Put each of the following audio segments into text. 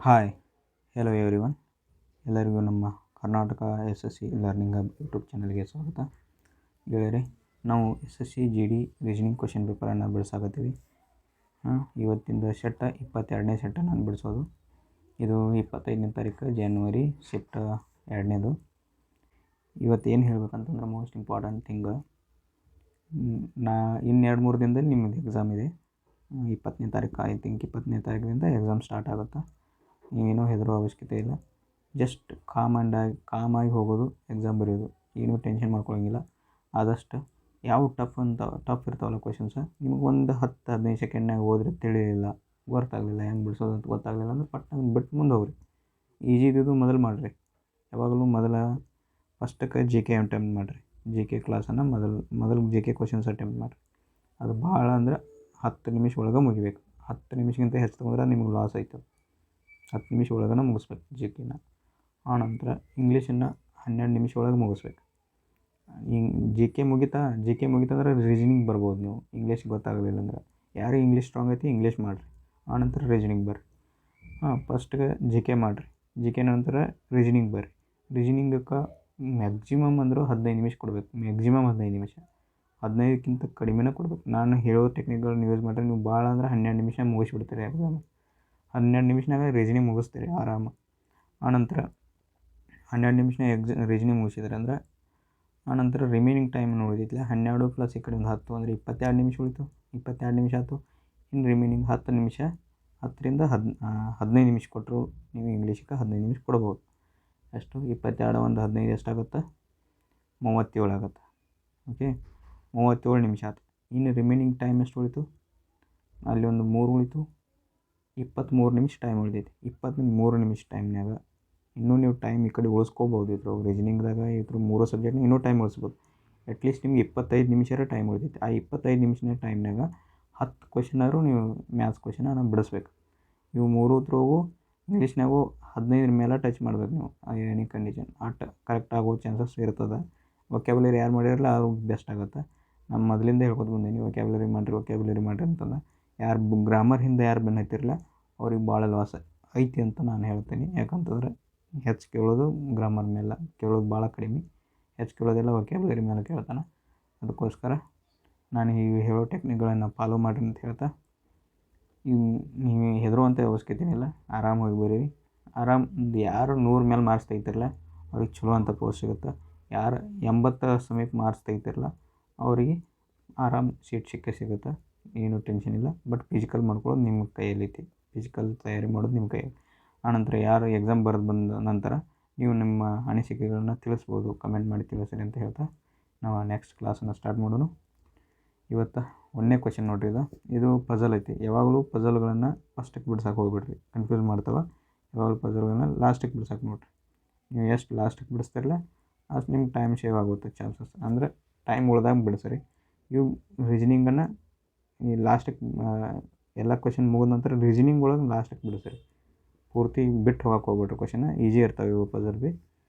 Hi, hello everyone. ಎಲ್ಲರಿಗೂ ನಮ್ಮ Karnataka SSC learning hub YouTube ಚಾನಲ್ಗೆ ಸ್ವಾಗತ. ಗೆಳೆಯರೆ, ನಾವು SSC GD ರೀಸನಿಂಗ್ ಕ್ವಶನ್ ಪೇಪರನ್ನು ಬಿಡಿಸಾಕತ್ತೀವಿ. ಇವತ್ತಿಂದ ಸೆಟ್ 22ನೇ ಸೆಟ್ ನಾನು ಬಿಡಿಸೋದು. ಇದು 25ನೇ ತಾರೀಕು ಜನವರಿ, ಶಿಫ್ಟ್ 2ನೇದು. ಇವತ್ತು ಏನು ಹೇಳ್ಬೇಕಂತಂದ್ರೆ ಮೋಸ್ಟ್ ಇಂಪಾರ್ಟೆಂಟ್ ಥಿಂಗ್, ಇನ್ನು 2-3 ದಿನದಲ್ಲಿ ನಿಮ್ಮದು ಎಕ್ಸಾಮ್ ಇದೆ. 20ನೇ ತಾರೀಕು, ಐ ಥಿಂಕ್ 20ನೇ ತಾರೀಕಿನಿಂದ ಎಕ್ಸಾಮ್ ಸ್ಟಾರ್ಟ್ ಆಗುತ್ತೆ. ನೀವೇನೂ ಹೆದರೋ ಅವಶ್ಯಕತೆ ಇಲ್ಲ. ಜಸ್ಟ್ ಕಾಮಾಗಿ ಹೋಗೋದು, ಎಕ್ಸಾಮ್ ಬರೆಯೋದು, ಏನೂ ಟೆನ್ಷನ್ ಮಾಡ್ಕೊಳ್ಳೋಂಗಿಲ್ಲ. ಆದಷ್ಟು ಯಾವ ಟಫ್ ಇರ್ತಾವಲ್ಲ ಕ್ವಶನ್ಸ, ನಿಮ್ಗೆ ಒಂದು 10-15 ಸೆಕೆಂಡ್ನಾಗ ಹೋದ್ರೆ ತಿಳಿಲಿಲ್ಲ, ಗೊತ್ತಾಗಲಿಲ್ಲ, ಹೆಂಗೆ ಬಿಡಿಸೋದು ಅಂತ ಗೊತ್ತಾಗಲಿಲ್ಲ ಅಂದ್ರೆ ಪಟ್ಟ ಬಿಟ್ಟು ಮುಂದೆ ಹೋಗ್ರಿ. ಈಜಿದು ಮೊದಲು ಮಾಡಿರಿ. ಯಾವಾಗಲೂ ಫಸ್ಟಕ್ಕೆ GK ಅಟೆಂಪ್ಟ್ ಮಾಡಿರಿ. GK ಕ್ಲಾಸನ್ನು ಮೊದಲು GK ಕ್ವಶನ್ಸ್ ಅಟೆಂಪ್ಟ್ ಮಾಡಿರಿ. ಅದು ಭಾಳ ಅಂದ್ರೆ 10 ನಿಮಿಷ ಒಳಗೆ ಮುಗಿಬೇಕು. 10 ನಿಮಿಷಕ್ಕಿಂತ ಹೆಚ್ಚು ತೊಗೊಂಡ್ರೆ ನಿಮ್ಗೆ ಲಾಸ್ ಆಯ್ತದೆ. 10 ನಿಮಿಷ ಒಳಗೆ ಮುಗಿಸ್ಬೇಕು GKನ. ಆನಂತರ ಇಂಗ್ಲೀಷನ್ನು 12 ನಿಮಿಷ ಒಳಗೆ ಮುಗಿಸ್ಬೇಕು. GK ಮುಗಿತಂದ್ರೆ ರೀಸನಿಂಗ್ ಬರ್ಬೋದು ನೀವು, ಇಂಗ್ಲೀಷ್ ಗೊತ್ತಾಗಲಿಲ್ಲ ಅಂದ್ರೆ. ಯಾರು ಇಂಗ್ಲೀಷ್ ಸ್ಟ್ರಾಂಗ್ ಐತಿ ಇಂಗ್ಲೀಷ್ ಮಾಡಿರಿ, ಆನಂತರ ರೀಸನಿಂಗ್ ಬರ್ರಿ. ಫಸ್ಟ್ಗೆ GK ಮಾಡಿರಿ. GK ನಂತರ ರೀಸನಿಂಗ್ ಬರ್ರಿ. ರೀಸನಿಂಗಕ್ಕೆ ಮ್ಯಾಕ್ಸಿಮಮ್ ಅಂದರೂ 15 ನಿಮಿಷ ಕೊಡಬೇಕು. ಮ್ಯಾಕ್ಸಿಮಮ್ 15 ನಿಮಿಷ, 15ಕ್ಕಿಂತ ಕಡಿಮೆನೇ ಕೊಡಬೇಕು. ನಾನು ಹೇಳೋ ಟೆಕ್ನಿಕ್ಗಳನ್ನ ಯೂಸ್ ಮಾಡಿರಿ. ನೀವು ಭಾಳ ಅಂದ್ರೆ 12 ನಿಮಿಷ ಮುಗಿಸ್ಬಿಡ್ತೀರಿ ಎಕ್ಸಾಮ್. 12 ನಿಮಿಷನಾಗ ರೀಸನಿಂಗ್ ಮುಗಿಸ್ತೀರಿ ಆರಾಮ. ಆನಂತರ 12 ನಿಮಿಷನಾಗ ರೀಸನಿಂಗ್ ಮುಗಿಸಿದ್ರೆ ಅಂದ್ರೆ ಆನಂತರ ರಿಮೈನಿಂಗ್ ಟೈಮ್ ಉಳಿದಿತ್ತಲ್ಲ 12 ಪ್ಲಸ್ ಈ ಕಡೆ ಒಂದು 10 ಅಂದರೆ 22 ನಿಮಿಷ ಉಳಿತು. 22 ನಿಮಿಷ ಆಯಿತು. ಇನ್ನು ರಿಮೈನಿಂಗ್ 10 ನಿಮಿಷ, 10ರಿಂದ 15 ನಿಮಿಷ ಕೊಟ್ಟರು ನೀವು ಇಂಗ್ಲೀಷಕ್ಕೆ 15 ನಿಮಿಷ ಕೊಡ್ಬೋದು. ಎಷ್ಟು 22 ಒಂದು 15 ಎಷ್ಟಾಗುತ್ತೆ? 37 ಆಗುತ್ತೆ. ಓಕೆ, 37 ನಿಮಿಷ ಆಯ್ತು. ಇನ್ನು ರಿಮೈನಿಂಗ್ ಟೈಮ್ ಎಷ್ಟು ಉಳಿತು? ಅಲ್ಲಿ ಒಂದು 3 ಉಳಿತು. 23 ನಿಮಿಷ ಟೈಮ್ ಉಳಿದೈತಿ. 23 ನಿಮಿಷ ಟೈಮ್ನಾಗ ಇನ್ನೂ ನೀವು ಟೈಮ್ ಈ ಕಡೆ ಉಳಿಸ್ಕೋಬೋದು. ರೀಸನಿಂಗ್ದಾಗ 3 ಸಬ್ಜೆಕ್ಟ್ನ ಇನ್ನೂ ಟೈಮ್ ಉಳಿಸ್ಬೋದು. ಅಟ್ಲೀಸ್ಟ್ ನಿಮ್ಗೆ 25 ನಿಮಿಷ ಟೈಮ್ ಉಳಿದೈತಿ. ಆ 25 ನಿಮಿಷದ ಟೈಮ್ನಾಗ 10 ಕ್ವಶನಾದ್ರು ನೀವು ಮ್ಯಾಥ್ಸ್ ಕ್ವಶನ ಬಿಡಿಸ್ಬೇಕು. ಇವು 3 ಥ್ರೋವು ಇಂಗ್ಲೀಷ್ನಾಗೂ 15 ಮೇಲೆ ಟಚ್ ಮಾಡ್ಬೇಕು ನೀವು. ಎನಿ ಕಂಡೀಷನ್ ಕರೆಕ್ಟ್ ಆಗೋ ಚಾನ್ಸಸ್ ಇರ್ತದೆ. ವೊಕ್ಯಾಬುಲರಿ ಯಾರು ಮಾಡಿರಲ್ಲ ಅದು ಬೆಸ್ಟ್ ಆಗುತ್ತೆ. ನಾನು ಮೊದಲಿಂದ ಹೇಳ್ಕೊತ ಬಂದೀನಿ, ವೊಕ್ಯಾಬುಲರಿ ಮಾಡಿರಿ ಅಂತಂದು. ಯಾರು ಗ್ರಾಮರ್ ಹಿಂದೆ ಯಾರು ಬೆನ್ನು ಹತ್ತಿರಲ್ಲ ಅವ್ರಿಗೆ ಭಾಳ ಲಾಸ್ ಐತಿ ಅಂತ ನಾನು ಹೇಳ್ತೀನಿ. ಯಾಕಂತಂದ್ರೆ ಹೆಚ್ಚು ಕೇಳೋದು ಗ್ರಾಮರ್ ಮೇಲೆ, ಕೇಳೋದು ಭಾಳ ಕಡಿಮೆ. ಹೆಚ್ಚು ಕೇಳೋದೆಲ್ಲ ವೊಕ್ಯಾಬುಲರಿ ಮೇಲೆ ಕೇಳ್ತಾನೆ. ಅದಕ್ಕೋಸ್ಕರ ನಾನು ಈ ಹೇಳೋ ಟೆಕ್ನಿಕ್ಗಳನ್ನು ಫಾಲೋ ಮಾಡಿರಿ ಅಂತ ಹೇಳ್ತಾ, ನೀವು ಹೆದರುವಂಥ ಅವಶ್ಯಕತೆ ಏನಿಲ್ಲ. ಆರಾಮಾಗಿ ಬರೀರಿ. ಯಾರು 100 ಮೇಲೆ ಮಾರ್ಕ್ಸ್ ತೆಗಿತಿರಲ್ಲ ಅವ್ರಿಗೆ ಚಲೋ ಅಂತ ಪೋಸ್ಟ್ ಸಿಗುತ್ತೆ. ಯಾರು 80 ಸಮೀಪ ಮಾರ್ಕ್ಸ್ ತೆಗಿತಿರಲ್ಲ ಅವರಿಗೆ ಆರಾಮ್ ಸೀಟ್ ಸಿಗುತ್ತೆ. ಏನೂ ಟೆನ್ಷನ್ ಇಲ್ಲ. ಬಟ್ ಫಿಸಿಕಲ್ ಮಾಡ್ಕೊಳ್ಳೋದು ನಿಮ್ಮ ಕೈಯಲ್ಲೈತಿ. ಫಿಸಿಕಲ್ ತಯಾರಿ ಮಾಡೋದು ನಿಮ್ಮ ಕೈಯಲ್ಲಿ. ಆನಂತರ ಯಾರು ಎಕ್ಸಾಮ್ ಬರೆದು ಬಂದ ನಂತರ ನೀವು ನಿಮ್ಮ ಅನಿಸಿಕೆಗಳನ್ನ ತಿಳಿಸ್ಬೋದು, ಕಮೆಂಟ್ ಮಾಡಿ ತಿಳಿಸ್ರಿ ಅಂತ ಹೇಳ್ತಾ ನಾವು ನೆಕ್ಸ್ಟ್ ಕ್ಲಾಸನ್ನು ಸ್ಟಾರ್ಟ್ ಮಾಡೋಣ. ಇವತ್ತು 1ನೇ ಕ್ವಶನ್ ನೋಡಿರಿ. ಇದು ಪಜಲ್ ಐತಿ. ಯಾವಾಗಲೂ ಪಜಲ್ಗಳನ್ನು ಫಸ್ಟಿಗೆ ಬಿಡ್ಸಕ್ಕೆ ಹೋಗ್ಬಿಡ್ರಿ, ಕನ್ಫ್ಯೂಸ್ ಮಾಡ್ತಾವೆ. ಯಾವಾಗಲೂ ಪಜಲ್ಗಳನ್ನ ಲಾಸ್ಟಿಗೆ ಬಿಡ್ಸಕ್ಕೆ ನೋಡಿರಿ. ನೀವು ಎಷ್ಟು ಲಾಸ್ಟಿಗೆ ಬಿಡಿಸ್ತಿರಲ್ಲ ಅಷ್ಟು ನಿಮ್ಗೆ ಟೈಮ್ ಸೇವ್ ಆಗುತ್ತೆ ಚಾನ್ಸಸ್. ಅಂದರೆ ಟೈಮ್ ಉಳ್ದಾಗ ಬಿಡಿಸ್ರಿ. ಇವು ರೀಸನಿಂಗನ್ನು ಈ ಲಾಸ್ಟಿಗೆ ಎಲ್ಲ ಕ್ವಶನ್ ಮುಗಿದ ನಂತರ ರೀಸನಿಂಗ್ ಒಳಗೆ ಲಾಸ್ಟಿಗೆ ಬಿಡಿಸ್ರಿ. ಪೂರ್ತಿ ಬಿಟ್ಟು ಹೋಗಕ್ಕೆ ಹೋಗ್ಬಿಟ್ರಿ. ಕ್ವಶನ ಈಜಿ ಇರ್ತಾವೆ ಇವು ಪಜಲ್ ಭೀ.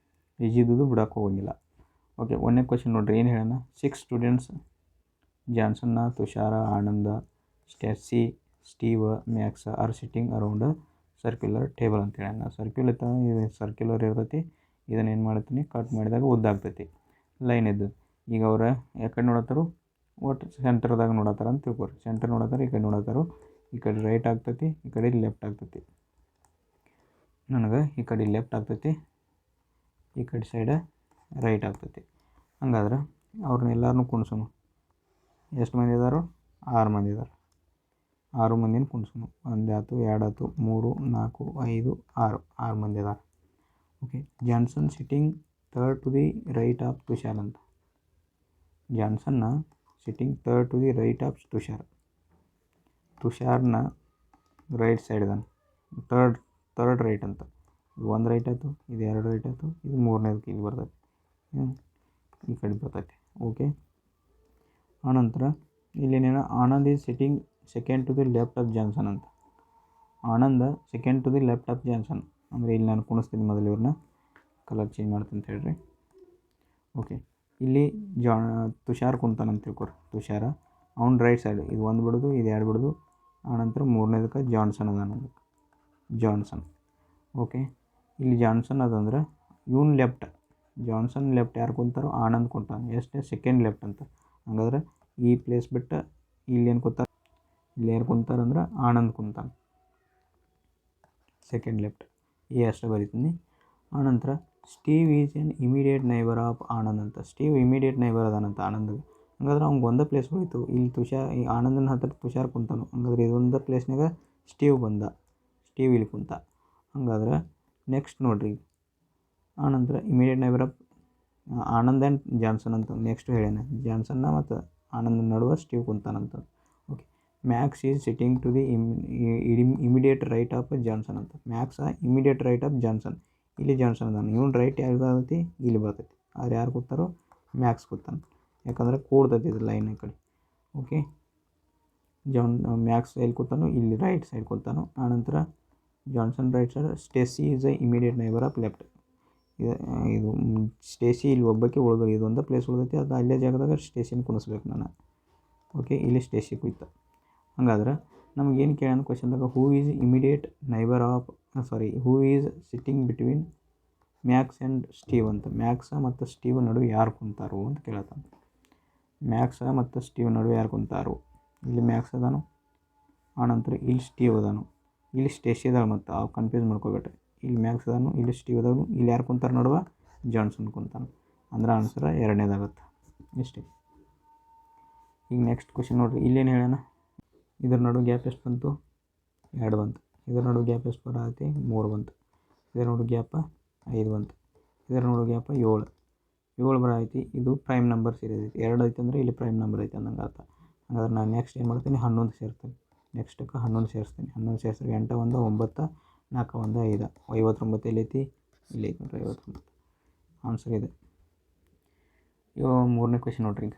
ಈಜಿದು ಬಿಡೋಕ್ಕೆ ಹೋಗಂಗಿಲ್ಲ. ಓಕೆ, 1ನೇ ಕ್ವಶನ್ ನೋಡಿರಿ. ಏನು ಹೇಳೋಣ? 6 ಸ್ಟೂಡೆಂಟ್ಸ್ ಜಾನ್ಸನ್ನ, Tushara, Ananda, Stacy, Steve, Max are sitting around circular table ಅಂತ ಹೇಳೋಣ. ಸರ್ಕ್ಯುಲರ್ ಇರ್ತೈತಿ. ಇದನ್ನು ಏನು ಮಾಡ್ತೀನಿ, ಕಟ್ ಮಾಡಿದಾಗ ಉದ್ದಾಗ್ತೈತಿ ಲೈನ್ ಇದ್ದು. ಈಗ ಅವ್ರು ಯಾಕಡೆ ನೋಡತ್ತಾರು? ಒಟ್ಟು ಸೆಂಟರ್ದಾಗ ನೋಡತ್ತಾರ ಅಂತ ತಿಳ್ಕೊರಿ. ಸೆಂಟರ್ ನೋಡತ್ತಾರ, ಈ ಕಡೆ ನೋಡತ್ತಾರು. ಈ ಕಡೆ ರೈಟ್ ಆಗ್ತೈತಿ, ಈ ಕಡೆ ಲೆಫ್ಟ್ ಆಗ್ತೈತಿ. ನನಗೆ ಈ ಕಡೆ ಲೆಫ್ಟ್ ಆಗ್ತೈತಿ, ಈ ಕಡೆ ಸೈಡ ರೈಟ್ ಆಗ್ತೈತಿ. ಹಂಗಾದ್ರೆ ಅವ್ರನ್ನೆಲ್ಲರನ್ನೂ ಕುಣ್ಸೋನು. ಎಷ್ಟು ಮಂದಿ ಇದ್ದಾರೋ? 6 ಮಂದಿ ಇದ್ದಾರೆ. 6 ಮಂದಿನ ಕುಣ್ಸೋನು. 1 ಆಯ್ತು, 2 ಆಯ್ತು, 3, 4, 5, 6 ಮಂದಿ ಇದ್ದಾರೆ. Okay, Johnson sitting third to the right of Tushar ಅಂತ. ಜಾನ್ಸನ್ನ sitting third to the right of Tushar. ತುಷಾರ್ನ ರೈಟ್ ಸೈಡ್ ಇದ್ದಾನೆ. ಥರ್ಡ್ ರೈಟ್ ಅಂತ. ಇದು 1 ರೈಟ್ ಆಯಿತು, ಇದು 2 ರೈಟ್ ಆಯಿತು, ಇದು 3ನೇದಕ್ಕೆ ಇಲ್ಲಿ ಬರ್ತೈತಿ, ಈ ಕಡೆ ಬರ್ತೈತಿ. ಓಕೆ, ಆನಂತರ ಇಲ್ಲೇನೇನೋ Anand is sitting second to the left of Johnson ಅಂತ. Ananda second to the left of Johnson ಅಂದರೆ ಇಲ್ಲಿ ನಾನು ಕುಣಿಸ್ತೀನಿ. ಮೊದಲು ಇವ್ರನ್ನ ಕಲರ್ ಚೇಂಜ್ ಮಾಡ್ತೀನಿ ಅಂತ ಹೇಳ್ರಿ. ಓಕೆ, ಇಲ್ಲಿ ತುಷಾರ್ ಕುಂತಾನಂತ ತಿಳ್ಕೊರಿ. ತುಷಾರ ಅವ್ನ ರೈಟ್ ಸೈಡ್, ಇದು 1 ಬಿಡೋದು, ಇದು 2 ಬಿಡೋದು. ಆನಂತರ 3ನೇದಕ್ಕೆ ಜಾನ್ಸನ್ ಅದಾನ. Johnson okay. ಇಲ್ಲಿ ಜಾನ್ಸನ್ ಅದಂದ್ರೆ ಇವನ್ ಲೆಫ್ಟ್, ಜಾನ್ಸನ್ ಲೆಫ್ಟ್ ಯಾರು ಕುಂತಾರೋ ಆನಂದ್ ಕುಂತಾನೆ. ಎಷ್ಟು? ಸೆಕೆಂಡ್ ಲೆಫ್ಟ್ ಅಂತ. ಹಂಗಾದ್ರೆ ಈ ಪ್ಲೇಸ್ ಬಿಟ್ಟು ಇಲ್ಲಿ ಏನು ಕೂತಾರೆ, ಇಲ್ಲಿ ಯಾರು ಕುಂತಾರಂದ್ರೆ ಆನಂದ್ ಕುಂತಾನೆ ಸೆಕೆಂಡ್ ಲೆಫ್ಟ್. ಈ ಅಷ್ಟೇ ಬರೀತೀನಿ. ಆನಂತರ Steve is an immediate neighbour of Anand ಅಂತ. ಸ್ಟೀವ್ ಇಮಿಡಿಯೇಟ್ ನೈಬರ್ ಅದಾನಂತ ಆನಂದ್ಗೆ. ಹಂಗಾದ್ರೆ ಅವ್ನಿಗೆ ಒಂದೇ ಪ್ಲೇಸ್ ಹೋಯಿತು. ಇಲ್ಲಿ ಈ ಆನಂದನ ಹತ್ರ ತುಷಾರ್ ಕುಂತಾನು. ಹಂಗಾದ್ರೆ ಇದೊಂದು ಪ್ಲೇಸ್ನಾಗ ಸ್ಟೀವ್ ಬಂದ, ಸ್ಟೀವ್ ಇಲ್ಲಿ ಕುಂತ. ಹಂಗಾದ್ರೆ ನೆಕ್ಸ್ಟ್ ನೋಡ್ರಿ, ಆನಂತರ immediate neighbour of Anand and Johnson ಅಂತ ನೆಕ್ಸ್ಟ್ ಹೇಳ್ಯಾನ. ಜಾನ್ಸನ್ನ ಮತ್ತು ಆನಂದನ ನಡುವೆ ಸ್ಟೀವ್ ಕುಂತಾನಂತ. Okay. Max is sitting to the immediate right of Johnson ಅಂತ. Max immediate right of Johnson. ಇಲ್ಲಿ ಜಾನ್ಸನ್ ಅದಾನ. ಇವನು ರೈಟ್ ಯಾವ್ದಾಗೈತಿ? ಇಲ್ಲಿ ಬರ್ತೈತಿ. ಆದ್ರೆ ಯಾರು ಕೂತಾರೋ? ಮ್ಯಾಕ್ಸ್ ಕೂತಾನೆ. ಯಾಕಂದ್ರೆ ಕೂಡ್ತೈತಿ ಇದು ಲೈನ್ ಈ ಕಡೆ. ಓಕೆ. ಮ್ಯಾಕ್ಸ್ ಎಲ್ಲಿ ಕೂತಾನೋ? ಇಲ್ಲಿ ರೈಟ್ ಸೈಡ್ ಕೂತಾನೋ. ಆನಂತರ Johnson right side. Stacy is a immediate neighbour of left. ಇದು ಸ್ಟೇಸಿ ಇಲ್ಲಿ ಒಬ್ಬಕ್ಕೆ ಉಳಿದು ಇದೊಂದು ಪ್ಲೇಸ್ ಉಳಿದೈತಿ. ಅದು ಅಲ್ಲೇ ಜಾಗದಾಗ ಸ್ಟೇಸಿನ ಕುಣಿಸ್ಬೇಕು ನಾನು. ಓಕೆ. ಇಲ್ಲಿ ಸ್ಟೇಸಿ ಕುಯ್ತ. ಹಂಗಾದ್ರೆ ನಮಗೇನು ಕೇಳೋಣ ಕ್ವಶನ್ದಾಗ? Who is immediate neighbour of who is sitting between Max and Steve ಅಂತ. ಮ್ಯಾಕ್ಸ ಮತ್ತು ಸ್ಟೀವ್ ನಡುವೆ ಯಾರು ಕುಂತಾರೋ ಅಂತ ಕೇಳತ್ತಾನೆ. ಮ್ಯಾಕ್ಸ ಮತ್ತು ಸ್ಟೀವ್ ನಡುವೆ ಯಾರು ಕುಂತಾರೋ? ಇಲ್ಲಿ ಮ್ಯಾಕ್ಸ್ ಅದಾನು, ಆನಂತರ ಇಲ್ಲಿ ಸ್ಟೀವ್ ಅದಾನು, ಇಲ್ಲಿ ಸ್ಟೇಸಿ ಅದಾಳ. ಮತ್ತು ಅವು ಕನ್ಫ್ಯೂಸ್ ಮಾಡ್ಕೋಬೇಡ್ರಿ. ಇಲ್ಲಿ ಮ್ಯಾಕ್ಸ್ ಅದಾನು, ಇಲ್ಲಿ ಸ್ಟೀವ್ ಅದಾನು, ಇಲ್ಲಿ ಯಾರು ಕುಂತಾರೆ ನಡುವೆ? ಜಾನ್ಸನ್ ಕುಂತಾನೆ. ಅಂದ್ರೆ ಆನ್ಸರ್ ಎರಡನೇದಾಗತ್ತೆ. ಇಷ್ಟೇ. ಈಗ ನೆಕ್ಸ್ಟ್ ಕ್ವಶನ್ ನೋಡಿರಿ. ಇಲ್ಲೇನು ಹೇಳೋಣ? ಇದ್ರ ನಡುವೆ ಗ್ಯಾಪ್ ಎಷ್ಟು ಬಂತು? 2 ಬಂತು. ಇದರ ನಡುವೆ ಗ್ಯಾಪ್ ಎಷ್ಟು ಬರತ್ತೆ? 3 ಬಂತು. ಇದರ ನಡುವೆ ಗ್ಯಾಪ 5 ಬಂತು. ಇದರ ನಡುವೆ ಗ್ಯಾಪ 7 ಬರೈತಿ. ಇದು ಪ್ರೈಮ್ ನಂಬರ್ ಸೀರೀಸ್ ಐತಿ. 2 ಐತೆ ಅಂದರೆ ಇಲ್ಲಿ ಪ್ರೈಮ್ ನಂಬರ್ ಐತೆ ಅಂದಂಗೆ ಅರ್ಥ. ಹಾಗಾದ್ರೆ ನಾನು ನೆಕ್ಸ್ಟ್ ಏನು ಮಾಡ್ತೀನಿ? 11 ಸೇರ್ತೀನಿ. ನೆಕ್ಸ್ಟಕ್ಕೆ 11 ಸೇರಿಸ್ತೀನಿ. 11 ಸೇರಿಸಿದ್ರೆ 8 1 9, 4 1 5, 59 ಎಲ್ಲೈತಿ? ಇಲ್ಲಿ ಐತಿ ನೋಡ್ರಿ 59. ಆನ್ಸರ್ ಇದೆ. ಇವಾಗ 3ನೇ ಕ್ವೆಶನ್ ನೋಡ್ರಿ. ಈಗ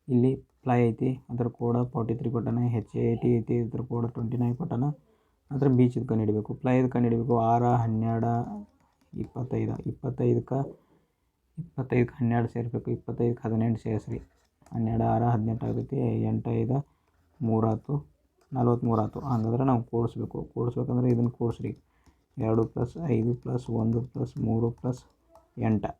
ಇಲ್ಲಿ ಪ್ಲೈ ಐತಿ, ಅದ್ರ ಕೋಡ 43 ಕೊಟ್ಟಾನ. HAT ಐತಿ, ಇದ್ರ ಕೋಡ 29 ಕೊಟ್ಟಾನ. ಅದ್ರ ಬೀಚ್ ಕಂಡುಹಿಡಬೇಕು. ಪ್ಲೈದು ಕಂಡುಹಿಡಬೇಕು. 6 12 25. 25ಕ್ಕೆ 12 ಸೇರಿಸ್ಬೇಕು. 25ಕ್ಕೆ 18 ಸೇರಿಸ್ರಿ. 12 6 18 ಆಗ್ತೈತಿ. 8 5 3 ಆಯ್ತು, 43 ಆಯ್ತು. ಹಂಗಾದ್ರೆ ನಾವು ಕೂಡಿಸ್ಬೇಕಂದ್ರೆ ಇದನ್ನು ಕೂಡಿಸ್ರಿ. 2 + 5 + 1 + 3 + 8.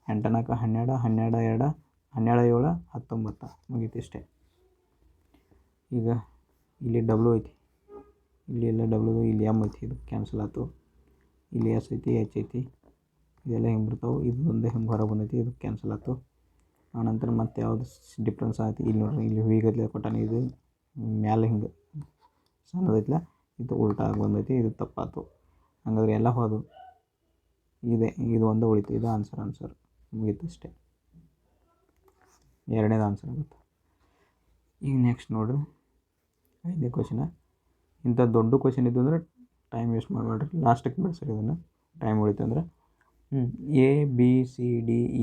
8 4 12, 12 2 12 7 19. ಮುಗೀತು ಇಷ್ಟೇ. ಈಗ ಇಲ್ಲಿ ಡಬ್ಲ್ಯೂ ಐತಿ, ಇಲ್ಲಿ ಎಲ್ಲ ಡಬ್ಲ್ಯೂ, ಇಲ್ಲಿ ಎಮ್ ಐತಿ, ಇದು ಕ್ಯಾನ್ಸಲ್ ಆಯ್ತು. ಇಲ್ಲಿ ಎಸ್ ಐತಿ, ಎಚ್ ಐತಿ, ಇದೆಲ್ಲ ಹಿಂಗೆ ಬರ್ತಾವೆ. ಇದು ಒಂದೇ ಹಿಂಗೆ ಹೊರಗೆ ಬಂದೈತಿ, ಇದು ಕ್ಯಾನ್ಸಲ್ ಆಯ್ತು. ಆನಂತರ ಮತ್ತೆ ಯಾವುದು ಡಿಫ್ರೆನ್ಸ್ ಆಯ್ತು? ಇಲ್ಲಿ ನೋಡ್ರಿ, ಇಲ್ಲಿ ಹೀಗತ್ಲೆ ಕೊಟ್ಟಾನೆ. ಇದು ಮ್ಯಾಲೆ ಹಿಂಗೆ ಸಣ್ಣದೈತಿಲ್ಲ, ಇದು ಉಲ್ಟಾ ಆಗಿ ಬಂದೈತಿ. ಇದು ತಪ್ಪಾಯ್ತು. ಹಂಗಾದ್ರೆ ಎಲ್ಲ ಹೋದು. ಇದು ಒಂದು ಉಳಿತು. ಇದು ಆನ್ಸರ್ ಮುಗೀತು ಅಷ್ಟೇ. ಎರಡನೇದು ಆನ್ಸರ್ ಆಗುತ್ತೆ. ಈಗ ನೆಕ್ಸ್ಟ್ ನೋಡ್ರಿ, 5ನೇ ಕ್ವಶನ. ಇಂಥ ದೊಡ್ಡ ಕ್ವಶನ್ ಇದ್ದು ಅಂದ್ರೆ ಟೈಮ್ ವೇಸ್ಟ್ ಮಾಡಬೇಡ್ರಿ, ಲಾಸ್ಟಿಗೆ ಬಿಡಿಸ್ರಿ. ಇದನ್ನು ಟೈಮ್ ಉಳಿತು ಅಂದ್ರೆ ABCDEFGHR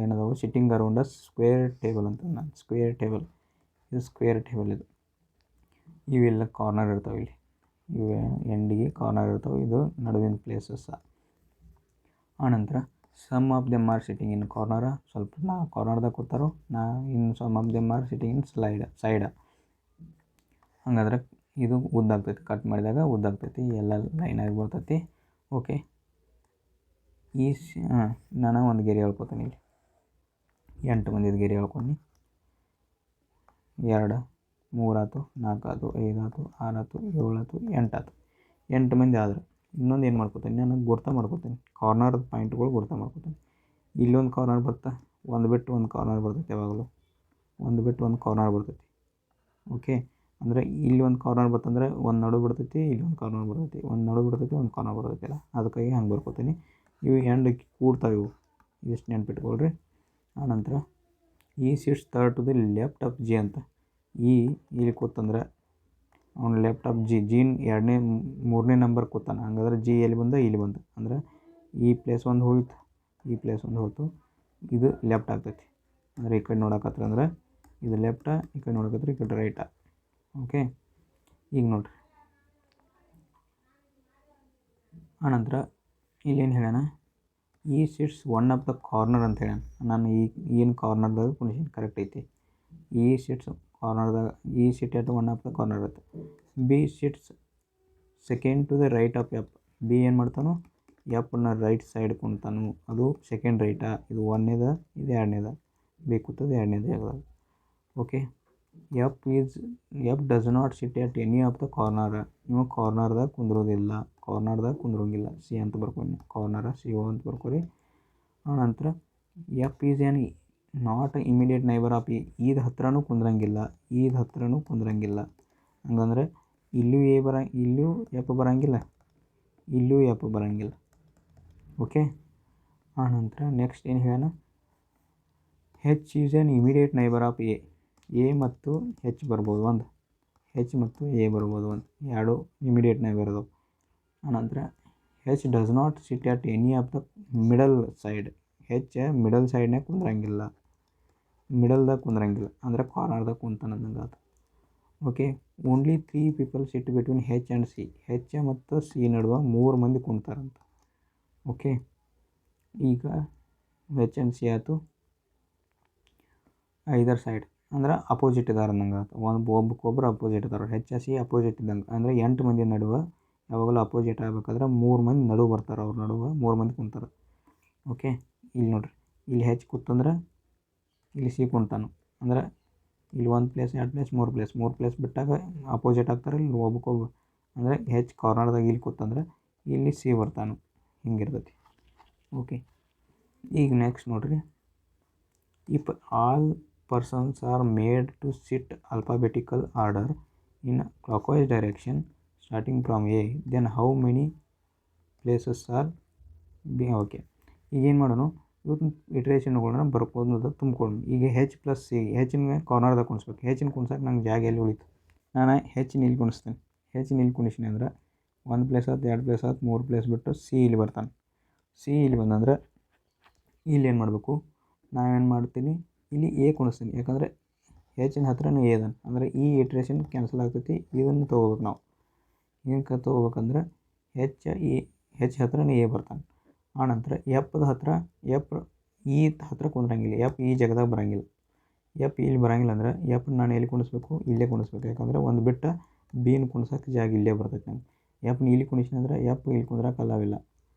ಏನದಾವು sitting around a square table ಅಂತ. ನಾನು ಸ್ಕ್ವೇರ್ ಟೇಬಲ್, ಇದು ಸ್ಕ್ವೇರ್ ಟೇಬಲ್. ಇವೆಲ್ಲ ಕಾರ್ನರ್ ಇರ್ತಾವೆ. ಇಲ್ಲಿ ಇವೆ ಎಂಡಿಗೆ ಕಾರ್ನರ್ ಇರ್ತಾವೆ. ಇದು ನಡುವಿನ ಪ್ಲೇಸಸ್. ಆನಂತರ some of them are sitting in corner. ಸ್ವಲ್ಪ ಕಾರ್ನರ್ದಾಗ ಕೂತಾರೋ. Some of them are sitting in side. ಹಂಗಾದ್ರೆ ಇದು ಉದ್ದಾಗ್ತೈತಿ. ಕಟ್ ಮಾಡಿದಾಗ ಉದ್ದಾಗ್ತೈತಿ. ಎಲ್ಲ ಲೈನಾಗಿ ಬರ್ತೈತಿ. ಓಕೆ. ನಾನು ಒಂದು ಗೆರೆ ಹೇಳ್ಕೊತೀನಿ. ಇಲ್ಲಿ 8 ಮಂದಿದು ಗೆರೆ ಹೇಳ್ಕೊಂಡು 2 3 ಆಯ್ತು, 4 ಆಯ್ತು, 5 ಆಯ್ತು, 6 ಆಯ್ತು, 7 ಆಯ್ತು, 8 ಆಯ್ತು. 8 ಮಂದಿ ಆದ್ರೆ ಇನ್ನೊಂದು ಏನು ಮಾಡ್ಕೊತೀನಿ? ನಾನು ಗುರ್ತ ಮಾಡ್ಕೊತೀನಿ. ಕಾರ್ನರ್ ಪಾಯಿಂಟ್ಗಳು ಗುರ್ತ ಮಾಡ್ಕೊತೀನಿ. ಇಲ್ಲೊಂದು ಕಾರ್ನರ್ ಬರ್ತಾ, ಒಂದು ಬಿಟ್ಟು ಒಂದು ಕಾರ್ನರ್ ಬರ್ತೈತಿ. ಯಾವಾಗಲೂ ಒಂದು ಬಿಟ್ಟು ಒಂದು ಕಾರ್ನರ್ ಬರ್ತೈತಿ. ಓಕೆ. ಅಂದರೆ ಇಲ್ಲಿ ಒಂದು ಕಾರ್ನರ್ ಬರ್ತಂದ್ರೆ ಒಂದು ನಡು ಬಿಡ್ತೈತಿ, ಇಲ್ಲಿ ಒಂದು ಕಾರ್ನರ್ ಬರ್ತೈತಿ, ಒಂದು ನಡು ಬಿಡ್ತೈತಿ, ಒಂದು ಕಾರ್ನರ್ ಬರ್ತೈತಿಲ್ಲ. ಅದಕ್ಕಾಗಿ ಹಂಗೆ ಬರ್ಕೊತೀನಿ. ಇವು ಎಂಡ್ ಕೂಡ್ತಾವೆ. ಇವು ಇಷ್ಟು ನೆನ್ಪಿಟ್ಕೊಳ್ರಿ. ಆನಂತರ ಈ sits third to the left of G ಅಂತ. ಇಲ್ಲಿ ಕೂತಂದ್ರೆ ಅವ್ನು ಲೆಫ್ಟ್ ಆಫ್ ಜಿನ್ 3ನೇ ನಂಬರ್ ಕೂತಾನೆ. ಹಂಗಾದ್ರೆ ಜಿ ಎಲ್ಲಿ ಬಂದ? ಇಲ್ಲಿ ಬಂದು. ಅಂದ್ರೆ ಈ ಪ್ಲೇಸ್ ಒಂದು ಹೋಯ್ತು, ಈ ಪ್ಲೇಸ್ ಒಂದು ಹೋಯ್ತು. ಇದು ಲೆಫ್ಟ್ ಆಗ್ತೈತಿ. ಅಂದರೆ ಈ ಕಡೆ ನೋಡಕತ್ರ ಅಂದ್ರೆ ಇದು ಲೆಫ್ಟ, ಈ ಕಡೆ ನೋಡಕತ್ರ ಈ ಕಡೆ ರೈಟ. ಓಕೆ. ಈಗ ನೋಡ್ರಿ, ಆನಂತರ ಇಲ್ಲೇನು ಹೇಳೋಣ? ಈ sits one of the corner ಅಂತ ಹೇಳೋಣ. ನಾನು ಏನು ಕಾರ್ನರ್ದಾಗ ಕುಣಿಸಿನ ಕರೆಕ್ಟ್ ಐತಿ. ಈ ಸಿಟ್ಸ್ ಕಾರ್ನರ್ದಾಗ, ಈ sit one of the corner ಇರುತ್ತೆ. B sits second to the right of F. B ಏನು ಮಾಡ್ತಾನೋ ಎಫ್ನ ರೈಟ್ ಸೈಡ್ ಕುಂತಾನು, ಅದು ಸೆಕೆಂಡ್ ರೈಟಾ, ಇದು ಒಂದನೇದ, ಇದು ಎರಡನೇದ, ಬಿ ಕೂತದ್ದು ಎರಡನೇದು ಜಾಗದಾಗ. Okay, F does not sit at any of the corner. ಇವ ಕಾರ್ನರ್ದಾಗ ಕುಂದ್ರೋದಿಲ್ಲ, ಕಾರ್ನರ್ದಾಗ ಕುಂದ್ರೋಂಗಿಲ್ಲ. ಸಿ ಅಂತ ಬರ್ಕೊಂಡು ಕಾರ್ನರ ಸಿ ಓ ಅಂತ ಬರ್ಕೊರಿ. ಆನಂತರ ಎಫ್ ಈಸ್ ಏನ್ not immediate neighbour of E. ಈದ ಹತ್ರನೂ ಕುಂದ್ರಂಗಿಲ್ಲ, ಈದ ಹತ್ರನೂ ಕುಂದ್ರಂಗಿಲ್ಲ. ಹಂಗಂದ್ರೆ ಇಲ್ಲೂ ಇಲ್ಲೂ ಎಫ್ ಬರೋಂಗಿಲ್ಲ, ಇಲ್ಲೂ ಎಫ್ ಬರೋಂಗಿಲ್ಲ. ಓಕೆ, ಆನಂತರ ನೆಕ್ಸ್ಟ್ ಏನು ಹೇಳೋಣ, ಹೆಚ್ is on immediate neighbour of A. A ಮತ್ತು ಹೆಚ್ ಬರ್ಬೋದು, ಒಂದು ಹೆಚ್ ಮತ್ತು ಎ ಬರ್ಬೋದು, ಒಂದು ಎರಡು ಇಮಿಡಿಯೇಟ್ ನೈಬರ್ ಅದಾವೆ. ಆನಂತರ H does not sit at any of the middle side. H middle ಸೈಡ್ನಾಗ ಕುಂದ್ರಂಗಿಲ್ಲ, ಮಿಡಲ್ದಾಗ ಕುಂದ್ರಂಗಿಲ್ಲ ಅಂದ್ರೆ ಕಾರ್ನರ್ದಾಗ ಕುಂತಾನಂದಂಗೆ ಅದು. Okay, only 3 people sit between H and C. H ಮತ್ತು ಸಿ ನಡುವೆ 3 ಮಂದಿ ಕುಂತಾರಂತ. ಓಕೆ, ಈಗ ಹೆಚ್ ಆ್ಯಂಡ್ ಸಿ ಆಯಿತು, ಐದರ್ ಸೈಡ್ ಅಂದ್ರೆ ಅಪೋಸಿಟ್ ಇದಾರೆ ಅಂದಂಗೆ ಆಯ್ತು. ಒಬ್ಬಕ್ಕೊಬ್ರು ಅಪೋಸಿಟ್ ಇದಾರೆ. ಹೆಚ್ ಸಿ ಅಪೋಸಿಟ್ ಇದ್ದಂಗೆ ಅಂದರೆ 8 ಮಂದಿ ನಡುವೆ ಯಾವಾಗಲೂ ಅಪೋಸಿಟ್ ಆಗಬೇಕಾದ್ರೆ 3 ಮಂದಿ ನಡುವೆ ಬರ್ತಾರೆ, ಅವ್ರ ನಡುವೆ 3 ಮಂದಿ ಕುಂತಾರೆ. ಓಕೆ, ಇಲ್ಲಿ ನೋಡ್ರಿ, ಇಲ್ಲಿ ಹೆಚ್ ಕೂತಂದ್ರೆ ಇಲ್ಲಿ ಸಿ ಕುಂತಾನು, ಅಂದ್ರೆ ಇಲ್ಲಿ 1 ಪ್ಲೇಸ್ 2 ಪ್ಲೇಸ್ 3 ಪ್ಲೇಸ್ ಬಿಟ್ಟಾಗ ಅಪೋಸಿಟ್ ಆಗ್ತಾರೆ. ಇಲ್ಲಿ ಒಬ್ಬಕ್ಕೊಬ್ಬರು ಅಂದರೆ ಹೆಚ್ ಕಾರ್ನರ್ದಾಗ ಇಲ್ಲಿ ಕೂತಂದ್ರೆ ಇಲ್ಲಿ ಸಿ ಬರ್ತಾನು, ಹಿಂಗಿರ್ತೈತಿ. ಓಕೆ, ಈಗ ನೆಕ್ಸ್ಟ್ ನೋಡ್ರಿ, if all persons are made to sit alphabetical order in clockwise direction starting from A, then how many places are B? Okay, ಈಗೇನು ಮಾಡೋಣ, ಇವತ್ತು ಇಟ್ರೇಷನ್ಗಳನ್ನ ಬರ್ಕೋದು ತುಂಬ್ಕೊಳ್ಳೋಣ. ಈಗ ಹೆಚ್ ಪ್ಲಸ್ ಸಿ, ಹೆಚ್ನ ಕಾರ್ನರ್ದಾಗ ಕುಣಿಸ್ಬೇಕು. ಹೆಚ್ನ ಕುಣ್ಸಕ್ಕೆ ನಂಗೆ ಜಾಗ ಎಲ್ಲಿ ಉಳಿತು, ನಾನು ಹೆಚ್ ಇಲ್ಲಿ ಕುಣಿಸ್ತೀನಿ. ಹೆಚ್ ಇಲ್ಲಿ ಕುಣಿಸ್ತೀನಿ ಅಂದ್ರೆ 1 ಪ್ಲೇಸ್ ಆಯ್ತು, 2 ಪ್ಲೇಸ್ ಆಯ್ತು, 3 ಪ್ಲೇಸ್ ಬಿಟ್ಟು ಸಿ ಇಲ್ಲಿ ಬರ್ತಾನೆ. ಸಿ ಇಲ್ಲಿ ಬಂದಂದ್ರೆ ಇಲ್ಲಿ ಏನು ಮಾಡಬೇಕು, ನಾವೇನು ಮಾಡ್ತೀನಿ, ಇಲ್ಲಿ ಎ ಕುಣಿಸ್ತೀನಿ. ಯಾಕಂದರೆ ಹೆಚ್ನ ಹತ್ರನೂ ಎ ಅದ, ಅಂದರೆ ಈ ಇಟ್ರೇಷನ್ ಕ್ಯಾನ್ಸಲ್ ಆಗ್ತೈತಿ. ಇದನ್ನು ತೊಗೋಬೇಕು ನಾವು. ಏನಕ್ಕೆ ತೊಗೋಬೇಕಂದ್ರೆ ಹೆಚ್ ಹತ್ರನೂ ಎ ಬರ್ತಾನೆ. ಆನಂತರ ಎಫ್ದ ಹತ್ರ ಈ ಹತ್ರ ಕುಂದ್ರಂಗಿಲ್ಲ, ಎಫ್ ಈ ಜಾಗದಾಗ ಬರೋಂಗಿಲ್ಲ. ಎಫ್ ಇಲ್ಲಿ ಬರೋಂಗಿಲ್ಲ ಅಂದ್ರೆ ಎಫ್ ನಾನು ಎಲ್ಲಿ ಕುಣಿಸ್ಬೇಕು, ಇಲ್ಲೇ ಕುಣಿಸ್ಬೇಕು. ಯಾಕಂದರೆ ಒಂದು ಬಿಟ್ಟು ಬಿನ ಕುಣ್ಸೋಕ್ಕೆ ಜಾಗ ಇಲ್ಲೇ ಬರ್ತೈತೆ ನಂಗೆ. ಎಫ್ನ ಇಲ್ಲಿ ಕುಣಿಸಿನ ಅಂದ್ರೆ ಎಫ್ ಇಲ್ಲಿ ಕುಂದ್ರಕ್ಕೆ ಅಲ್ಲವಿಲ್ಲ.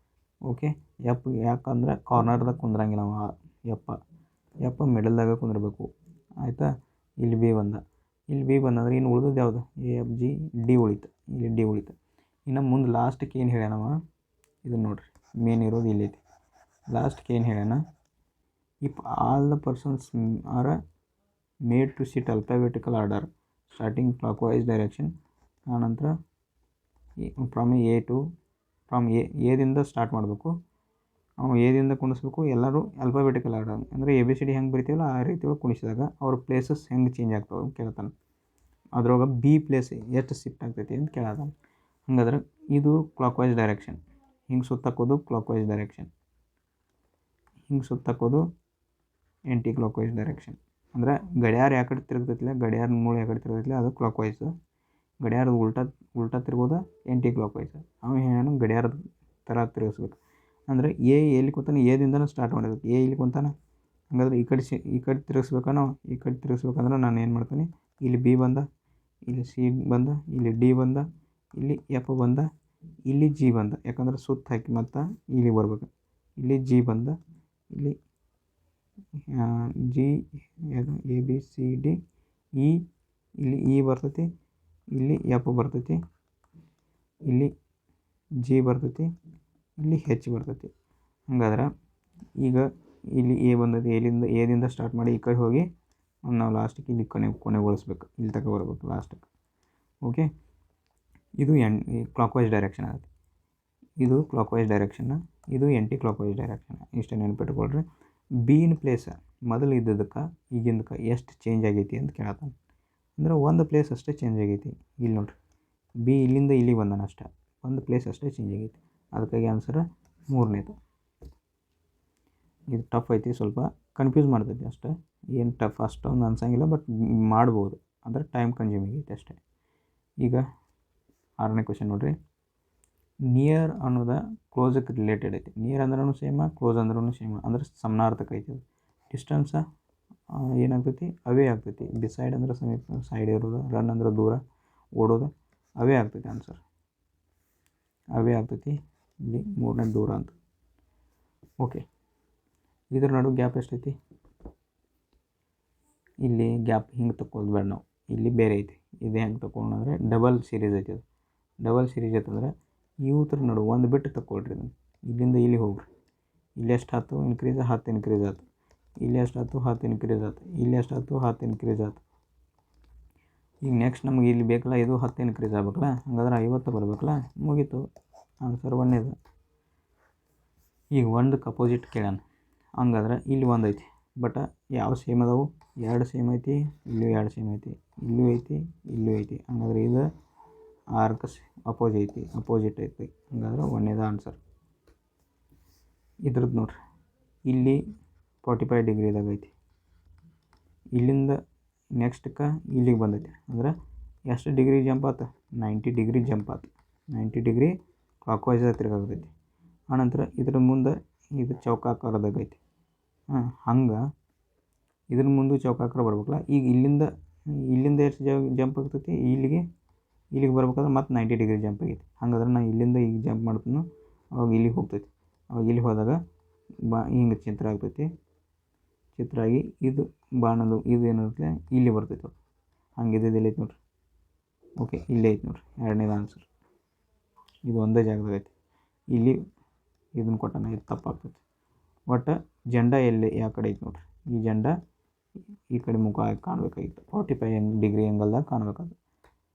ಓಕೆ, ಎಫ್ ಯಾಕಂದ್ರೆ ಕಾರ್ನರ್ದಾಗ ಕುಂದ್ರಂಗಿಲ್ಲ ಅವ. ಎಫ್ ಮಿಡಲ್ದಾಗ ಕುಂದಿರ್ಬೇಕು. ಆಯಿತಾ, ಇಲ್ಲಿ ಬಿ ಬಂದಂದ್ರೆ ಇನ್ನು ಉಳಿದದ್ದು ಯಾವುದು, ಎ ಎಫ್ ಜಿ ಡಿ ಉಳಿತು, ಇಲ್ಲಿ ಡಿ ಉಳಿತು. ಇನ್ನು ಮುಂದೆ ಲಾಸ್ಟಿಗೆ ಏನು ಹೇಳ್ಯಾನವ, ಇದನ್ನು ನೋಡ್ರಿ, ಮೇನ್ ಇರೋದು ಇಲ್ಲೈತಿ. ಲಾಸ್ಟ್ಗೆ ಏನು ಹೇಳ್ಯಾನ, if all the persons are made to sit alphabetical order starting clockwise direction. ಆನಂತರ ಫ್ರಮ್ ಎದಿಂದ ಸ್ಟಾರ್ಟ್ ಮಾಡಬೇಕು. ಅವ್ನು ಎದಿಂದ ಕುಣಿಸ್ಬೇಕು, ಎಲ್ಲರೂ ಅಲ್ಫಾಬೆಟಿಕಲ್ ಆರ್ಡರ್ ಅಂದರೆ ಎ ಬಿ ಸಿ ಡಿ ಹೆಂಗೆ ಬರಿತೀವಲ್ಲ ಆ ರೀತಿ ಒಳಗೆ ಕುಣಿಸಿದಾಗ ಅವ್ರ ಪ್ಲೇಸಸ್ ಹೆಂಗೆ ಚೇಂಜ್ ಆಗ್ತಾವೆ ಅಂತ ಕೇಳ್ತಾನೆ. ಅದ್ರೊಳಗೆ ಬಿ ಪ್ಲೇಸ್ ಎಷ್ಟು ಶಿಫ್ಟ್ ಆಗ್ತೈತಿ ಅಂತ ಕೇಳತಾನೆ. ಹಂಗಾದ್ರೆ ಇದು ಕ್ಲಾಕ್ ವೈಸ್ ಡೈರೆಕ್ಷನ್, ಹಿಂಗೆ ಸುತ್ತಾಕೋದು ಕ್ಲಾಕ್ ವೈಸ್ ಡೈರೆಕ್ಷನ್, ಹಿಂಗೆ ಸುತ್ತಾಕೋದು ಆ್ಯಂಟಿ ಕ್ಲಾಕ್ ವೈಸ್ ಡೈರೆಕ್ಷನ್. ಅಂದರೆ ಗಡಿಯಾರ ಯಾವ ಕಡೆ ತಿರುಗ್ತೈತಿಲ್ಲ, ಗಡಿಯಾರ ಮೂಳೆ ಯಾವ ಕಡೆ ತಿರುಗ್ತೈತಿಲ್ಲ ಅದು ಕ್ಲಾಕ್ ವೈಸು. ಗಡಿಯಾರದ ಉಲ್ಟಾ ತಿರ್ಗೋದ ಆ್ಯಂಟಿ ಕ್ಲಾಕ್ ವೈಸ್. ಅವನು ಏನು ಗಡಿಯಾರದ ಥರ ತಿರುಗಿಸ್ಬೇಕು. ಅಂದರೆ ಎ ಎಲ್ಲಿ ಕೂತಾನೆ, ಎದಿಂದನೂ ಸ್ಟಾರ್ಟ್ ಮಾಡಬೇಕು. ಎ ಇಲ್ಲಿ ಕುಂತಾನೆ, ಹಾಗಾದ್ರೆ ಈ ಕಡೆ ತಿರುಗಿಸ್ಬೇಕನೋ, ಈ ಕಡೆ ತಿರುಗಿಸ್ಬೇಕಂದ್ರೆ ನಾನು ಏನು ಮಾಡ್ತೀನಿ, ಇಲ್ಲಿ ಬಿ ಬಂದ, ಇಲ್ಲಿ ಸಿ ಬಂದ, ಇಲ್ಲಿ ಡಿ ಬಂದ, ಇಲ್ಲಿ ಎಫ್ ಬಂದ, ಇಲ್ಲಿ ಜಿ ಬಂದ. ಯಾಕಂದ್ರೆ ಸುತ್ತ ಹಾಕಿ ಮತ್ತು ಇಲ್ಲಿ ಬರ್ಬೇಕು. ಇಲ್ಲಿ ಜಿ ಬಂದ, ಇಲ್ಲಿ G A B C D E, ಇಲ್ಲಿ ಇ ಬರ್ತೈತಿ, ಇಲ್ಲಿ ಎಫ್ ಬರ್ತೈತಿ, ಇಲ್ಲಿ ಜಿ ಬರ್ತೈತಿ, ಇಲ್ಲಿ ಹೆಚ್ ಬರ್ತೈತಿ. ಹಂಗಾದ್ರೆ ಈಗ ಇಲ್ಲಿ ಎ ಬಂದೈತಿ, ಎದಿಂದ ಸ್ಟಾರ್ಟ್ ಮಾಡಿ ಈ ಕಡೆ ಹೋಗಿ ನಾವು ಲಾಸ್ಟಿಗೆ ಇಲ್ಲಿ ಕೊನೆಗೊಳಿಸ್ಬೇಕು, ಇಲ್ಲಿ ತನಕ ಬರ್ಬೇಕು ಲಾಸ್ಟಿಗೆ. ಓಕೆ, ಇದು ಕ್ಲಾಕ್ ವೈಸ್ ಡೈರೆಕ್ಷನ್ ಆಗುತ್ತೆ. ಇದು ಕ್ಲಾಕ್ ವೈಸ್ ಡೈರೆಕ್ಷನ್ನ, ಇದು ಆ್ಯಂಟಿ ಕ್ಲಾಕ್ ವೈಸ್ ಡೈರೆಕ್ಷನ್. ಇಷ್ಟೇ ನೆನಪಿಟ್ಕೊಳ್ರಿ. ಬಿನ ಪ್ಲೇಸ್ ಮೊದಲು ಇದ್ದದಕ್ಕೆ ಈಗಿಂದಕ್ಕೆ ಎಷ್ಟು ಚೇಂಜ್ ಆಗೈತಿ ಅಂತ ಕೇಳತ್ತಾನೆ. ಅಂದರೆ ಒಂದು ಪ್ಲೇಸ್ ಅಷ್ಟೇ ಚೇಂಜ್ ಆಗೈತಿ. ಇಲ್ಲಿ ನೋಡ್ರಿ, ಬಿ ಇಲ್ಲಿಂದ ಇಲ್ಲಿ ಬಂದಾನ ಅಷ್ಟೇ, ಒಂದು ಪ್ಲೇಸ್ ಅಷ್ಟೇ ಚೇಂಜ್ ಆಗೈತಿ. ಅದಕ್ಕಾಗಿ ಆನ್ಸರ್ ಮೂರನೇದು. ಇದು ಟಫ್ ಐತಿ, ಸ್ವಲ್ಪ ಕನ್ಫ್ಯೂಸ್ ಮಾಡ್ತೈತಿ ಅಷ್ಟೇ. ಏನು ಟಫ್ ಅಷ್ಟೊಂದು ಅನ್ಸಂಗಿಲ್ಲ, ಬಟ್ ಮಾಡ್ಬೋದು, ಅಂದರೆ ಟೈಮ್ ಕನ್ಸ್ಯೂಮಿಂಗ್ ಐತೆ ಅಷ್ಟೇ. ಈಗ 6ನೇ ಕ್ವೆಶ್ಚನ್ ನೋಡ್ರಿ. ನಿಯರ್ ಅನ್ನೋದು ಕ್ಲೋಸಕ್ಕೆ ರಿಲೇಟೆಡ್ ಐತಿ. ನಿಯರ್ ಅಂದ್ರೂ ಸೇಮ, ಕ್ಲೋಸ್ ಅಂದ್ರೂ ಸೇಮ, ಅಂದ್ರೆ ಸಮಾನಾರ್ಥಕ ಐತಿ. ಅದು ಡಿಸ್ಟೆನ್ಸ ಏನಾಗ್ತೈತಿ, ಅವೇ ಆಗ್ತೈತಿ. ಬಿಸೈಡ್ ಅಂದ್ರೆ ಸಮೀಪ, ಸೈಡ್ ಇರೋದು, ರನ್ ಅಂದ್ರೆ ದೂರ, ಓಡೋದು, ಅವೇ ಆಗ್ತೈತಿ ಆನ್ಸರ್. ಅವೇ ಆಗ್ತೈತಿ ಇಲ್ಲಿ ಮೂರನೇ ದೂರ ಅಂತ. ಓಕೆ, ಇದ್ರ ನಡು ಗ್ಯಾಪ್ ಎಷ್ಟೈತಿ? ಇಲ್ಲಿ ಗ್ಯಾಪ್ ಹಿಂಗೆ ತಗೊಳ್ಳೋದು ಬೇಡ ನಾವು, ಇಲ್ಲಿ ಬೇರೆ ಐತಿ. ಇದು ಹೆಂಗೆ ತಗೊಂಡ್ರೆ ಡಬಲ್ ಸೀರೀಸ್ ಐತಿ. ಅದು ಡಬಲ್ ಸೀರೀಸ್ ಐತಂದ್ರೆ ಇವ್ರ ನಡು ಒಂದು ಬಿಟ್ಟು ತಗೊಳ್ರಿ. ಇದನ್ನು ಇಲ್ಲಿಂದ ಇಲ್ಲಿ ಹೋಗ್ರಿ. ಇಲ್ಲಿ ಎಷ್ಟು ಆಯ್ತು ಇನ್ಕ್ರೀಸ್? 10 ಇನ್ಕ್ರೀಸ್ ಆಯ್ತು. ಇಲ್ಲಿ ಎಷ್ಟು ಆಯ್ತು? 10 ಇನ್ಕ್ರೀಸ್ ಆಯ್ತು. ಇಲ್ಲಿ ಎಷ್ಟು ಆಯ್ತು? 10 ಇನ್ಕ್ರೀಸ್ ಆಯ್ತು. ಈಗ ನೆಕ್ಸ್ಟ್ ನಮಗೆ ಇಲ್ಲಿ ಬೇಕಲ್ಲ, ಇದು 10 ಇನ್ಕ್ರೀಸ್ ಆಗ್ಬೇಕಲ್ಲ, ಹಂಗಾದ್ರೆ 50 ಬರ್ಬೇಕಲ್ಲ. ಮುಗೀತು, ಆನ್ಸರ್ ಒಂದೇದು. ಈಗ ಒಂದಕ್ಕೆ ಅಪೋಸಿಟ್ ಕೇಳೋಣ. ಹಂಗಾದ್ರೆ ಇಲ್ಲಿ ಒಂದು ಐತಿ, ಬಟ್ ಯಾವ ಸೇಮ್ ಅದಾವು? 2 ಸೇಮ್ ಐತಿ. ಇಲ್ಲೂ 2 ಸೇಮ್ ಐತಿ. ಇಲ್ಲೂ ಐತಿ, ಇಲ್ಲೂ ಐತಿ. ಹಂಗಾದ್ರೆ ಇದು ಆರ್ಕ್ ಅಪೋಸಿಟ್ ಐತಿ. ಹಂಗಾದ್ರೆ ಒಂದೇದು ಆನ್ಸರ್. ಇದ್ರದ್ದು ನೋಡ್ರಿ, ಇಲ್ಲಿ 45 ಡಿಗ್ರಿದಾಗ ಐತಿ. ಇಲ್ಲಿಂದ ನೆಕ್ಸ್ಟ್ಗೆ ಇಲ್ಲಿಗೆ ಬಂದೈತಿ. ಅಂದ್ರೆ ಎಷ್ಟು ಡಿಗ್ರಿ ಜಂಪ್ ಆಯ್ತು? 90 ಡಿಗ್ರಿ ಜಂಪ್ ಆಯ್ತು. 90 ಡಿಗ್ರಿ ಕ್ಲಾಕ್ ವೈಸ್ ತಿರ್ಗಾಗ್ತೈತಿ. ಆನಂತರ ಇದ್ರ ಮುಂದೆ ಇದು ಚೌಕಾಕಾರದಾಗ ಐತಿ. ಹಂಗೆ ಇದ್ರ ಮುಂದೆ ಚೌಕಾಕಾರ ಬರ್ಬೇಕಲ್ಲ. ಈಗ ಇಲ್ಲಿಂದ ಎಷ್ಟು ಜಂಪ್ ಆಗ್ತೈತಿ? ಇಲ್ಲಿಗೆ ಬರ್ಬೇಕಾದ್ರೆ ಮತ್ತೆ 90 ಡಿಗ್ರಿ ಜಂಪ್ ಆಗೈತಿ. ಹಂಗಾದ್ರೆ ನಾನು ಇಲ್ಲಿಂದ ಈಗ ಜಂಪ್ ಮಾಡ್ತೀನಿ, ಅವಾಗ ಇಲ್ಲಿಗೆ ಹೋಗ್ತೈತಿ. ಅವಾಗ ಇಲ್ಲಿ ಹೋದಾಗ ಹಿಂಗೆ ಚಿತ್ರ ಆಗ್ತೈತಿ. ಚಿತ್ರ ಆಗಿ ಇದು ಬಾಣದು ಇದು ಏನಿರುತ್ತೆ ಇಲ್ಲಿ ಬರ್ತೈತೆ. ಹಂಗೆ ಇಲ್ಲಿ ಐತೆ ನೋಡ್ರಿ. ಓಕೆ, ಇಲ್ಲೇ ಐತೆ ನೋಡ್ರಿ ಎರಡನೇದು ಆನ್ಸರ್. ಇದು ಒಂದೇ ಜಾಗದಾಗ ಐತಿ. ಇಲ್ಲಿ ಇದನ್ನು ಕೊಟ್ಟಾನ, ಇದು ತಪ್ಪಾಗ್ತೈತಿ. ಒಟ್ಟು ಜೆಂಡ ಎಲ್ಲಿ ಯಾವ ಕಡೆ ಐತೆ ನೋಡ್ರಿ. ಈ ಜೆಂಡ ಈ ಕಡೆ ಮುಖ ಕಾಣಬೇಕಾಗಿತ್ತು. 45 ಡಿಗ್ರಿ ಆ್ಯಂಗಲ್ದಾಗ ಕಾಣಬೇಕಾದ.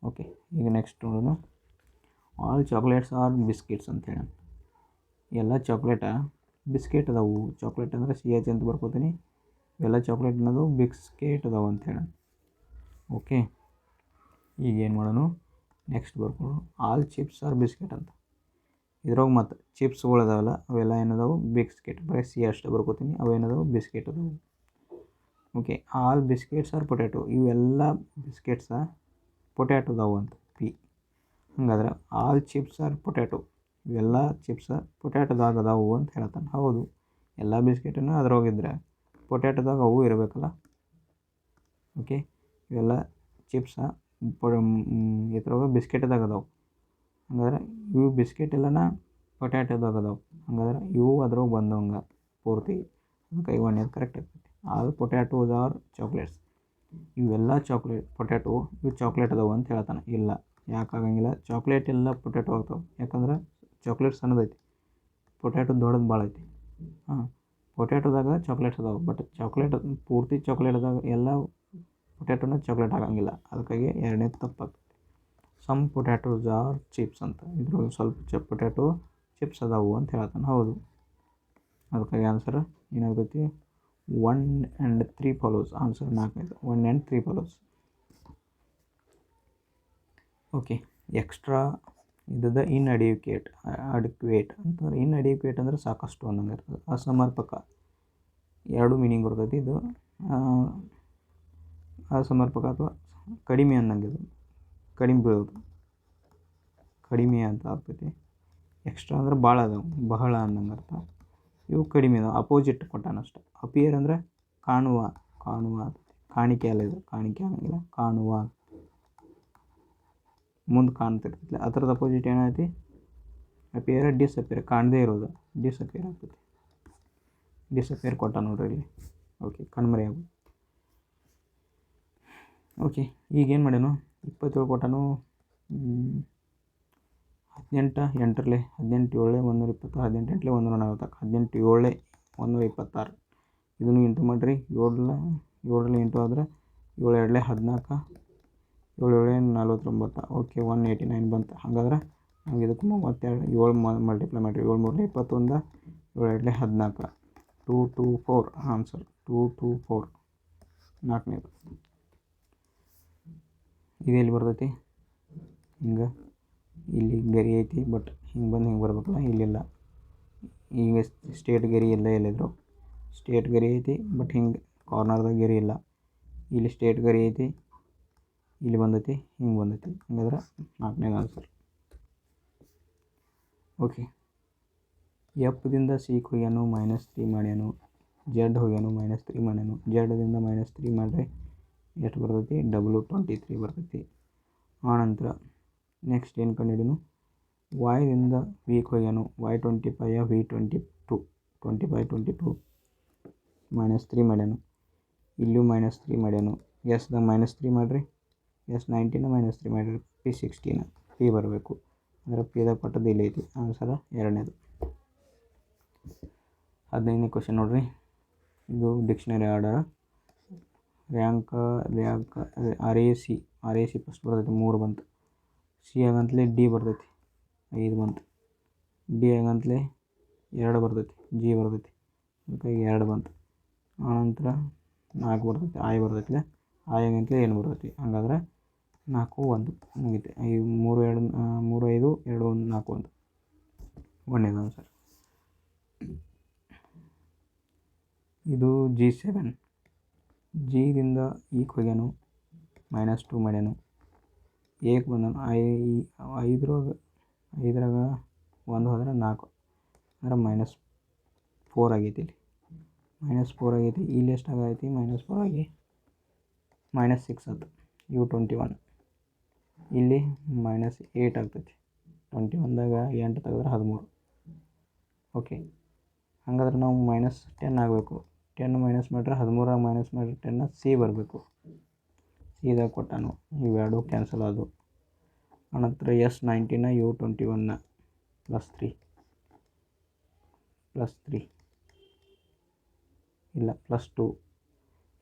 ಓಕೆ, ಈಗ ನೆಕ್ಸ್ಟ್ ನೋಡೋಣ. ಆಲ್ ಚಾಕ್ಲೇಟ್ಸ್ ಆರ್ ಬಿಸ್ಕಿಟ್ಸ್ ಅಂತ ಹೇಳ. ಎಲ್ಲ ಚಾಕ್ಲೇಟ ಬಿಸ್ಕೆಟ್ ಅದಾವು. ಚಾಕ್ಲೇಟ್ ಅಂದರೆ CH ಅಂತ ಬರ್ಕೋತೀನಿ. ಎಲ್ಲ ಚಾಕ್ಲೇಟ್ ಅನ್ನೋದು ಬಿಸ್ಕೆಟ್ ಅದಾವೆ ಅಂತ ಹೇಳ. ಓಕೆ, ಈಗ ಏನು ಮಾಡೋಣ? ನೆಕ್ಸ್ಟ್ ಬರ್ಕೊಂಡು ಆಲ್ ಚಿಪ್ಸ್ ಆರ್ ಬಿಸ್ಕೆಟ್ ಅಂತ. ಇದ್ರಾಗ ಮತ್ತು ಚಿಪ್ಸ್ಗಳು ಅದಾವಲ್ಲ, ಅವೆಲ್ಲ ಏನದಾವು? ಬಿಸ್ಕೆಟ್. ಬರೀ C ಅಷ್ಟೇ ಬರ್ಕೋತೀನಿ. ಅವೇನದಾವು? ಬಿಸ್ಕೆಟ್ ಅದಾವು. Okay, all biscuits are potato. ಇವೆಲ್ಲ ಬಿಸ್ಕೆಟ್ಸ ಪೊಟ್ಯಾಟೊದಾವು ಅಂತ P. ಹಂಗಾದ್ರೆ ಆಲ್ ಚಿಪ್ಸ್ ಆರ್ ಪೊಟ್ಯಾಟೊ. ಇವೆಲ್ಲ ಚಿಪ್ಸ ಪೊಟ್ಯಾಟೊದಾಗ ಅದಾವು ಅಂತ ಹೇಳ್ತಾನೆ. ಹೌದು, ಎಲ್ಲ ಬಿಸ್ಕೆಟನ್ನು ಅದ್ರೊಳಗಿದ್ರೆ ಪೊಟ್ಯಾಟೊದಾಗ ಅವು ಇರಬೇಕಲ್ಲ. ಓಕೆ, ಇವೆಲ್ಲ ಚಿಪ್ಸ ಇದ್ರೊಳಗೆ ಬಿಸ್ಕೆಟ್ದಾಗ ಅದಾವೆ. ಹಂಗಾದ್ರೆ ಇವು ಬಿಸ್ಕೆಟ್ ಎಲ್ಲನ ಪೊಟ್ಯಾಟೊದಾಗ ಅದಾವೆ. ಹಂಗಾದ್ರೆ ಇವು ಅದ್ರೊಳಗೆ ಬಂದವಂಗೆ ಪೂರ್ತಿ. ಅದಕ್ಕೆ ಒಂದೇದು ಕರೆಕ್ಟ್ ಆಗ್ತೈತಿ. All potatoes are chocolates. ಇವೆಲ್ಲ ಪೊಟ್ಯಾಟೊ ಇವು ಚಾಕ್ಲೇಟ್ ಅದಾವೆ ಅಂತ ಹೇಳ್ತಾನೆ. ಇಲ್ಲ, ಯಾಕಾಗಂಗಿಲ್ಲ? ಚಾಕ್ಲೇಟ್ ಎಲ್ಲ ಪೊಟ್ಯಾಟೊ ಆಗ್ತಾವೆ. ಯಾಕಂದ್ರೆ ಚಾಕ್ಲೇಟ್ ಸಣ್ಣದೈತಿ, ಪೊಟ್ಯಾಟೊ ದೊಡ್ಡದು ಭಾಳ ಐತಿ. ಪೊಟ್ಯಾಟೊದಾಗ ಚಾಕ್ಲೇಟ್ಸ್ ಅದಾವೆ, ಬಟ್ ಚಾಕ್ಲೇಟ್ ಪೂರ್ತಿ ಚಾಕ್ಲೇಟ್ದಾಗ ಎಲ್ಲ ಪೊಟ್ಯಾಟೊನ ಚಾಕ್ಲೇಟ್ ಆಗಂಗಿಲ್ಲ. ಅದಕ್ಕಾಗಿ ಎರಡನೇದು ತಪ್ಪಾಗ್ತದೆ. ಸಮ್ ಪೊಟ್ಯಾಟೋಸ್ ಆರ್ ಚಿಪ್ಸ್ ಅಂತ. ಇದ್ರೊಳಗೆ ಸ್ವಲ್ಪ ಪೊಟ್ಯಾಟೊ ಚಿಪ್ಸ್ ಅದಾವು ಅಂತ ಹೇಳ್ತಾನೆ. ಹೌದು, ಅದಕ್ಕಾಗಿ ಆನ್ಸರ್ ಏನಾಗ್ತೈತಿ? 1 and 3 follows. ಆನ್ಸರ್ 4ನೇದು 1 and 3 follows. ಓಕೆ, ಎಕ್ಸ್ಟ್ರಾ ಇದ್ದದ ಅಡಿಕ್ವೇಟ್ ಅಂತಂದ್ರೆ ಅಡಿಕ್ವೇಟ್ ಅಂದ್ರೆ ಸಾಕಷ್ಟು ಅನ್ನಂಗೆ ಇರ್ತದೆ. ಅಸಮರ್ಪಕ ಎರಡು ಮೀನಿಂಗ್ ಬರ್ತೈತಿ. ಇದು ಅಸಮರ್ಪಕ ಅಥವಾ ಕಡಿಮೆ ಅನ್ನಂಗೆ. ಇದು ಕಡಿಮೆ ಬೀಳೋದು, ಕಡಿಮೆ ಅಂತ ಆಗ್ತೈತಿ. ಎಕ್ಸ್ಟ್ರಾ ಅಂದ್ರೆ ಭಾಳ ಅದಾವೆ, ಬಹಳ ಅನ್ನಂಗೆ ಅರ್ಥ. ಇವು ಕಡಿಮೆ ಅದಾವೆ, ಅಪೋಸಿಟ್ ಕೊಟ್ಟಾನಷ್ಟೆ. ಅಪಿಯರ್ ಅಂದರೆ ಕಾಣುವ ಕಾಣಿಕೆ ಅಲ್ಲ. ಇದು ಕಾಣಿಕೆ ಆಗಂಗಿಲ್ಲ, ಕಾಣುವ. ಮುಂದೆ ಕಾಣ್ತಿರ್ತೈತಿ. ಅದರದ್ದು ಅಪೋಸಿಟ್ ಏನೈತಿ? ಅಪಿಯರ್ ಡಿಸಪಿಯರ್, ಕಾಣದೇ ಇರೋದು ಡಿಸಪಿಯರ್ ಆಗ್ತೈತಿ. ಡಿಸಪಿಯರ್ ಕೊಟ್ಟ ನೋಡ್ರಿ ಇಲ್ಲಿ. ಓಕೆ, ಕಣ್ಮರೆ ಆಗೋದು. ಓಕೆ, ಈಗೇನು ಮಾಡ್ಯಾನು? 27 ಕೊಟ್ಟಾನು. 18 8ರಲ್ಲಿ 18 7 120, 18 8 140, 18 7 126. ಇದನ್ನು ಇಂಟು ಮಾಡಿರಿ. 7ರಲ್ಲಿ ಇಂಟು ಆದರೆ 7 2 14, 7 7 49. ಓಕೆ, 189 ಬಂತು. ಹಾಗಾದ್ರೆ ನಾವು ಇದಕ್ಕೆ 32 7 ಮಲ್ಟಿಪ್ಲೈ ಮಾಡಿರಿ. 7 3 21, 7 2 14, 224 ಆನ್ಸರ್. 224 4ನೇದು. ಇದೆಲ್ಲಿ ಬರ್ತೈತಿ? ಹಿಂಗೆ ಇಲ್ಲಿ ಗರಿ ಐತಿ, ಬಟ್ ಹಿಂಗೆ ಬಂದು ಹಿಂಗೆ ಬರ್ಬೇಕಲ್ಲ, ಇಲ್ಲಿಲ್ಲ. ಈಗ ಸ್ಟೇಟ್ ಗರಿ ಎಲ್ಲಿದ್ರು ಸ್ಟೇಟ್ ಗರಿ ಐತಿ, ಬಟ್ ಹಿಂಗೆ ಕಾರ್ನರ್ದಾಗ ಗರಿ ಇಲ್ಲ. ಇಲ್ಲಿ ಸ್ಟೇಟ್ ಗರಿ ಐತಿ, ಇಲ್ಲಿ ಬಂದೈತಿ, ಹಿಂಗೆ ಬಂದೈತಿ. ಹಂಗಾದ್ರೆ 4ನೇದು ಆನ್ಸರ್. ಓಕೆ, ಎಫ್ದಿಂದ ಸಿಗೆ ಹೋಗ್ಯಾನು, -3 ಮಾಡ್ಯಾನು. ಜೆಡ್ ಹೋಗ್ಯಾನು, -3 ಮಾಡ್ಯಾನು. ಜೆಡ್ದಿಂದ -3 ಮಾಡಿರಿ ಎಷ್ಟು ಬರ್ತೈತಿ? 23 ಬರ್ತೈತಿ. ಆನಂತರ ನೆಕ್ಸ್ಟ್ ಏನು ಕಂಡುಹಿಡಿನು? ವೈದಿಂದ ವಿಗೆ ಹೋಗ್ಯಾನು Y25 V22 25 22 -3 ಮಾಡ್ಯಾನು. ಇಲ್ಲೂ -3 ಮಾಡ್ಯಾನು. ಎಸ್ದಾಗ -3 ಮಾಡಿರಿ. S19 -3 ಮಾಡಿರಿ. P16 P ಬರಬೇಕು. ಅಂದರೆ ಪಿದಾಗ ಕೊಟ್ಟದ್ದು ಇಲ್ಲಿ ಐತಿ. ಆನ್ಸರ ಎರಡನೇದು. 15ನೇ ಕ್ವಶನ್ ನೋಡ್ರಿ. ಇದು ಡಿಕ್ಷನರಿ ಆರ್ಡರ್. ರ್ಯಾಂಕ RAC ಫಸ್ಟ್ ಬರ್ತೈತಿ 3 ಬಂತು. C ಆಗಂತಲೇ D ಬರ್ತೈತಿ 5 ಬಂತು. D ಆಗಂತಲೇ 2 ಬರ್ತೈತಿ. G ಬರ್ತೈತಿ ಅದಕ್ಕೆ 2 ಬಂತು. ಆನಂತರ 4 ಬರ್ತೈತಿ. I ಬರ್ತೈತಿ. I ಆಗಂತಲೇ ಏನು ಬರ್ತೈತಿ. ಹಂಗಾದ್ರೆ 4 1 ಮುಗಿತು. 3 2 3 5 2 1 4 1 ಒಂದನೇದು ಆನ್ಸರ್. ಇದು G7. Gದಿಂದ ಈಗೆ ಹೋಗ್ಯಾನು -2 ಮಾಡ್ಯಾನು. ಏಕ್ ಬಂದನು. 5ರಾಗ 1 ಹೋದ್ರೆ 4 ಅಂದ್ರೆ -4 ಆಗೈತಿ. ಇಲ್ಲಿ -4 ಆಗೈತಿ. ಇಲ್ಲಿ ಎಷ್ಟಾಗೈತಿ -4 ಆಗಿ -6 ಆಯ್ತು. U21 ಇಲ್ಲಿ -8 ಆಗ್ತೈತಿ. 21ದಾಗ 8 ತೆಗೆದ್ರೆ 13. ಓಕೆ, ಹಾಗಾದ್ರೆ ನಾವು -10 ಆಗಬೇಕು. 10 ಮೈನಸ್ ಮಾಡಿದ್ರೆ 13 ಮೈನಸ್ ಮಾಡಿದ್ರೆ 10 C ಬರಬೇಕು. ಸಿದಾಗ ಕೊಟ್ಟಾನು. ಇವೆರಡು ಕ್ಯಾನ್ಸಲ್ ಆದವು. ಅನಂತರ S19 U21 +3 ಇಲ್ಲ +2.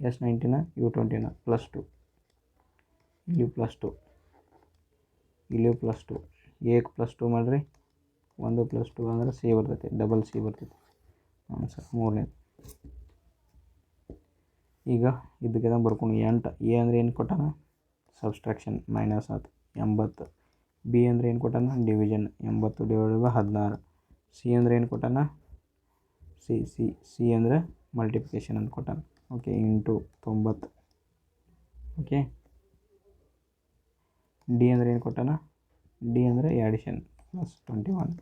S19 U21 +2. ಇಲ್ಲಿ +2 ಇಲ್ಲಿ +2. ಏಕ್ +2 ಮಾಡಿರಿ. 1 +2 ಅಂದರೆ C ಬರ್ತೈತಿ. ಡಬಲ್ C ಬರ್ತೈತಿ ಆನ್ಸರ್ ಮೂರನೇದು. ಈಗ ಇದಕ್ಕೆಲ್ಲ ಬರ್ಕೊಂಡು 8. A ಅಂದರೆ ಏನು ಕೊಟ್ಟಾನ? ಸಬ್ಸ್ಟ್ರಾಕ್ಷನ್ ಮೈನಸ್ ಆಯ್ತು 80. B ಅಂದರೆ ಏನು ಕೊಟ್ಟಾನ? ಡಿವಿಷನ್ 80/16. C ಅಂದರೆ ಏನು ಕೊಟ್ಟಾನ? ಸಿ ಅಂದರೆ ಮಲ್ಟಿಪ್ಲಿಕೇಶನ್ ಅಂತ ಕೊಟ್ಟಾನ. Okay, into 90. ಓಕೆ, ಡಿ ಅಂದರೆ ಏನು ಕೊಟ್ಟಾನ? ಡಿ ಅಂದರೆ ಎಡಿಷನ್ +21.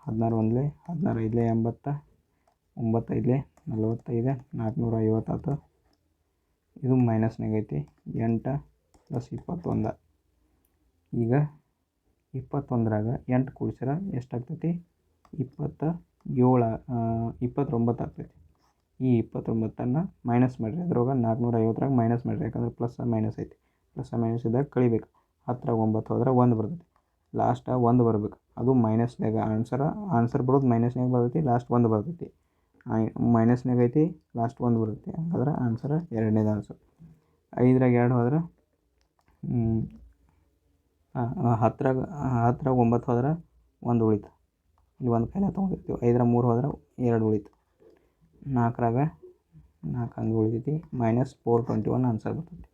16 1 16 5 80 9 5 45 450 ಆಯ್ತು. ಇದು ಮೈನಸ್ನಾಗ ಐತಿ. 8 + 21. ಈಗ 21ರಾಗ 8 ಕೂಡಿಸಿರ ಎಷ್ಟಾಗ್ತೈತಿ? 29 ಆಗ್ತೈತಿ. ಈ 29ನ್ನು ಮೈನಸ್ ಮಾಡಿರಿ. ಅದ್ರೊಳಗೆ 450ರಾಗ ಮೈನಸ್ ಮಾಡಿರಿ. ಯಾಕಂದ್ರೆ ಪ್ಲಸ್ ಮೈನಸ್ ಐತಿ. ಪ್ಲಸ್ ಮೈನಸ್ ಇದ್ದಾಗ ಕಳಿಬೇಕು. 10ರಾಗ 9 ಹೋದ್ರೆ 1 ಬರ್ತೈತಿ. ಲಾಸ್ಟ್ 1 ಬರಬೇಕು. ಅದು ಮೈನಸ್ನಾಗ ಆನ್ಸರ್ ಬರೋದು ಮೈನಸ್ನಾಗ ಬರ್ತೈತಿ. ಲಾಸ್ಟ್ 1 ಬರ್ತೈತಿ. ಮೈನಸ್ನಾಗ ಐತಿ. ಲಾಸ್ಟ್ 1 ಬರ್ತೈತಿ. ಹಂಗಾದ್ರೆ ಆನ್ಸರ್ ಎರಡನೇದು ಆನ್ಸರ್. 5ರಾಗ 2 ಹೋದ್ರೆ 10ರಾಗ 9 ಹೋದ್ರೆ 1 ಉಳಿತು. ಇಲ್ಲಿ 1 ಕೈಲ ತೊಗೊಂಡಿರ್ತೀವಿ. 5ರಾಗ 3 ಹೋದ್ರೆ 2 ಉಳಿತು. 4ರಾಗ 4 ಹಂಗೆ ಉಳಿತೈತಿ. -421 ಆನ್ಸರ್ ಬರ್ತೈತಿ.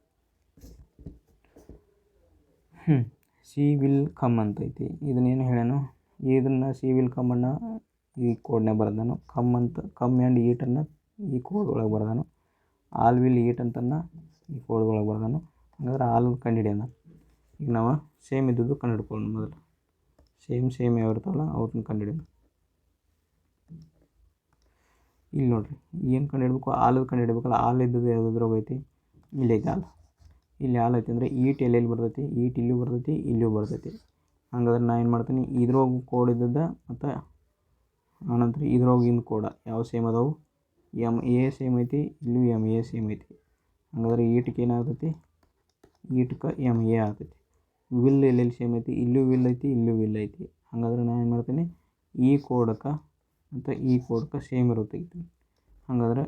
ಸಿ ವಿಲ್ ಕಮ್ ಅಂತೈತಿ. ಇದನ್ನೇನು ಹೇಳ್ಯಾನು? ಇದನ್ನು ಸಿ ವಿಲ್ ಕಮ್ಮನ್ನು ಈ ಕೋಡ್ನಾಗ ಬರ್ದಾನು. ಕಮ್ ಆ್ಯಂಡ್ ಈಟನ್ನು ಈ ಕೋಡ್ ಒಳಗೆ ಬರ್ದಾನು. ಆಲ್ ವಿಲ್ ಈಟ್ ಅಂತನ್ನು ಈ ಕೋಡ್ ಒಳಗೆ ಬರ್ದಾನು. ಹಂಗಾದ್ರೆ ಆಲ್ ಕಂಡುಹಿಡಿಯೋಣ. ಈಗ ನಾವು ಸೇಮ್ ಇದ್ದದ್ದು ಕಂಡುಹಿಡ್ಕೊಳ್ಳೋಣ. ಮೊದಲು ಸೇಮ್ ಯಾವ ಇರ್ತಾವಲ್ಲ ಅವ್ರನ್ನ ಕಂಡುಹಿಡಿಯೋಣ. ಇಲ್ಲಿ ನೋಡಿರಿ, ಏನು ಕಂಡುಹಿಡ್ಬೇಕು? ಆಲದು ಕಂಡುಹಿಡ್ಬೇಕಲ್ಲ. ಆಲ್ ಇದ್ದದ್ದು ಯಾವುದ್ರಾಗ ಐತಿ? ಇಲ್ಲಿ ಐತಿ ಆಲ್. ಇಲ್ಲಿ ಆಲ್ ಐತಿ ಅಂದರೆ ಈಟ್ ಎಲ್ಲೆಲ್ಲಿ ಬರ್ತೈತಿ? ಈಟ್ ಇಲ್ಲೂ ಬರ್ತೈತಿ, ಇಲ್ಲೂ ಬರ್ತೈತಿ. ಹಂಗಾದ್ರೆ ನಾನು ಏನು ಮಾಡ್ತೀನಿ? ಇದ್ರೊಳಗೆ ಕೋಡ್ ಇದ್ದದ್ದು ಮತ್ತು ಆನಂತರ ಇದ್ರೊಳಗಿಂದ ಕೋಡ ಯಾವ ಸೇಮ್ ಅದಾವು? MA ಸೇಮ್ ಐತಿ, ಇಲ್ಲೂ MA ಸೇಮ್ ಐತಿ. ಹಂಗಾದ್ರೆ ಈಟ್ಗೆ ಏನಾಗ್ತೈತಿ? ಈಟ್ಗೆ MA ಆಗ್ತೈತಿ. ವಿಲ್ ಎಲ್ಲೆಲ್ಲಿ ಸೇಮ್ ಐತಿ? ಇಲ್ಲೂ ವಿಲ್ ಐತಿ, ಇಲ್ಲೂ ವಿಲ್ ಐತಿ. ಹಂಗಾದ್ರೆ ನಾನು ಏನು ಮಾಡ್ತೀನಿ? ಈ ಕೋಡಕ್ಕೆ ಮತ್ತು ಈ ಕೋಡಕ್ಕೆ ಸೇಮ್ ಇರೋ ತೆಗಿತೀನಿ. ಹಂಗಾದ್ರೆ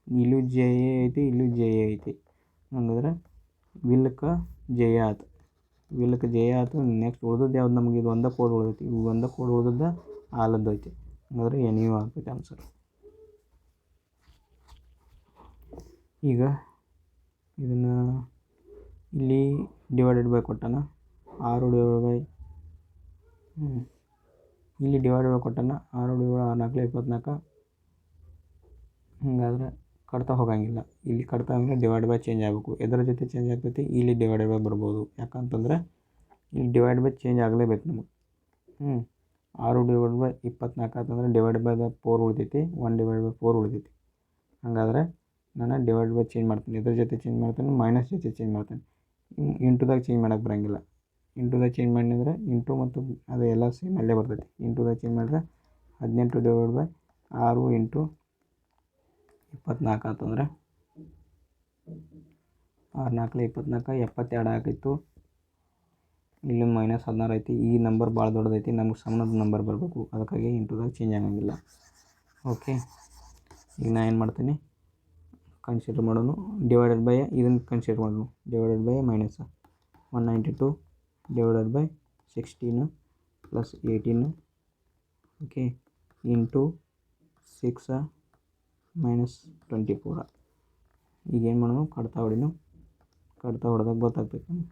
ಇಲ್ಲೂ JA ಐತಿ, ಇಲ್ಲೂ JA ಐತಿ. ಹಂಗಾದ್ರೆ ವಿಲ್ಕ್ಕೆ JA ಆಯ್ತು. ವಿಲ್ಕ್ಕೆ JA ಆಯ್ತು. ನೆಕ್ಸ್ಟ್ ಉಳಿದದ್ದು ಯಾವ್ದು? ನಮಗೆ ಇದು ಒಂದೇ ಕೋಡ್ ಉಳಿದೈತಿ. ಇವು ಒಂದೇ ಕೋಡ್ ಉಳಿದದ್ದು ಆಲದ್ದು ಐತಿ. ಹಂಗಾದ್ರೆ NU ಆಗ್ತೈತಿ ಆನ್ಸರ್. ಈಗ ಇದನ್ನು ಇಲ್ಲಿ ಡಿವೈಡೆಡ್ ಬೈ ಕೊಟ್ಟಾನ. 6 ಡಿವೈಡೆಡ್ ಇಲ್ಲಿ ಡಿವೈಡೆಡ್ ಬೈ ಕೊಟ್ಟಾನ. 6 × 4 = 24. ಹಾಗಾದ್ರೆ ಕಟ್ತಾ ಹೋಗಂಗಿಲ್ಲ. ಇಲ್ಲಿ ಕಟ್ತಾ ಹೋಗಂಗಿಲ್ಲ. ಡಿವೈಡ್ ಬೈ ಚೇಂಜ್ ಆಗಬೇಕು. ಎದರ ಜೊತೆ ಚೇಂಜ್ ಆಗ್ತೈತಿ? ಇಲ್ಲಿ ಡಿವೈಡೆಡ್ ಬೈ ಬರ್ಬೋದು. ಯಾಕಂತಂದ್ರೆ ಇಲ್ಲಿ ಡಿವೈಡ್ ಬೈ ಚೇಂಜ್ ಆಗಲೇಬೇಕು ನಮಗೆ. 6 / 24 ಆತಂದ್ರೆ ಡಿವೈಡ್ ಬೈ 4 ಉಳಿತೈತಿ. 1/4 ಉಳಿತೈತಿ. ಹಾಗಾದ್ರೆ ನಾನು ಡಿವೈಡ್ ಬೈ ಚೇಂಜ್ ಮಾಡ್ತೀನಿ. ಎದ್ರ ಜೊತೆ ಚೇಂಜ್ ಮಾಡ್ತೀನಿ? ಮೈನಸ್ ಜೊತೆ ಚೇಂಜ್ ಮಾಡ್ತೀನಿ. ಇಂಟುದಾಗ ಚೇಂಜ್ ಮಾಡೋಕ್ಕೆ ಬರೋಂಗಿಲ್ಲ. ಇಂಟುದಾಗ ಚೇಂಜ್ ಮಾಡಿದ್ರೆ ಇಂಟು ಮತ್ತು ಅದು ಎಲ್ಲ ಸೇಮ್ ಅಲ್ಲೇ ಬರ್ತೈತಿ. ಇಂಟುದಾಗ ಚೇಂಜ್ ಮಾಡಿದ್ರೆ 18 / 6 ಇಂಟು 24 ಆತಂದ್ರೆ 6 4 24 72 ಆಗಿತ್ತು. ಇಲ್ಲಿ -16 ಐತಿ. ಈ ನಂಬರ್ ಭಾಳ ದೊಡ್ಡದೈತಿ, ನಮ್ಗೆ ಸಣ್ಣದ ನಂಬರ್ ಬರಬೇಕು, ಅದಕ್ಕಾಗಿ ಇಂಟುದಾಗ ಚೇಂಜ್ ಆಗಂಗಿಲ್ಲ. ಓಕೆ, ಈಗ ನಾ ಏನು ಮಾಡ್ತೀನಿ, ಕನ್ಸಿಡರ್ ಮಾಡೋನು ಡಿವೈಡೆಡ್ ಬೈ ಇದನ್ನು ಕನ್ಸಿಡರ್ ಮಾಡೋನು divided by -192 divided by 16 + 18 okay into 6 - 24. ಈಗೇನು ಮಾಡೋನು, ಕಡ್ತಾ ಹೊಡಿನು. ಕಡ್ತಾ ಹೊಡೆದಾಗ ಗೊತ್ತಾಗ್ತೈತೆ ನಮ್ಗೆ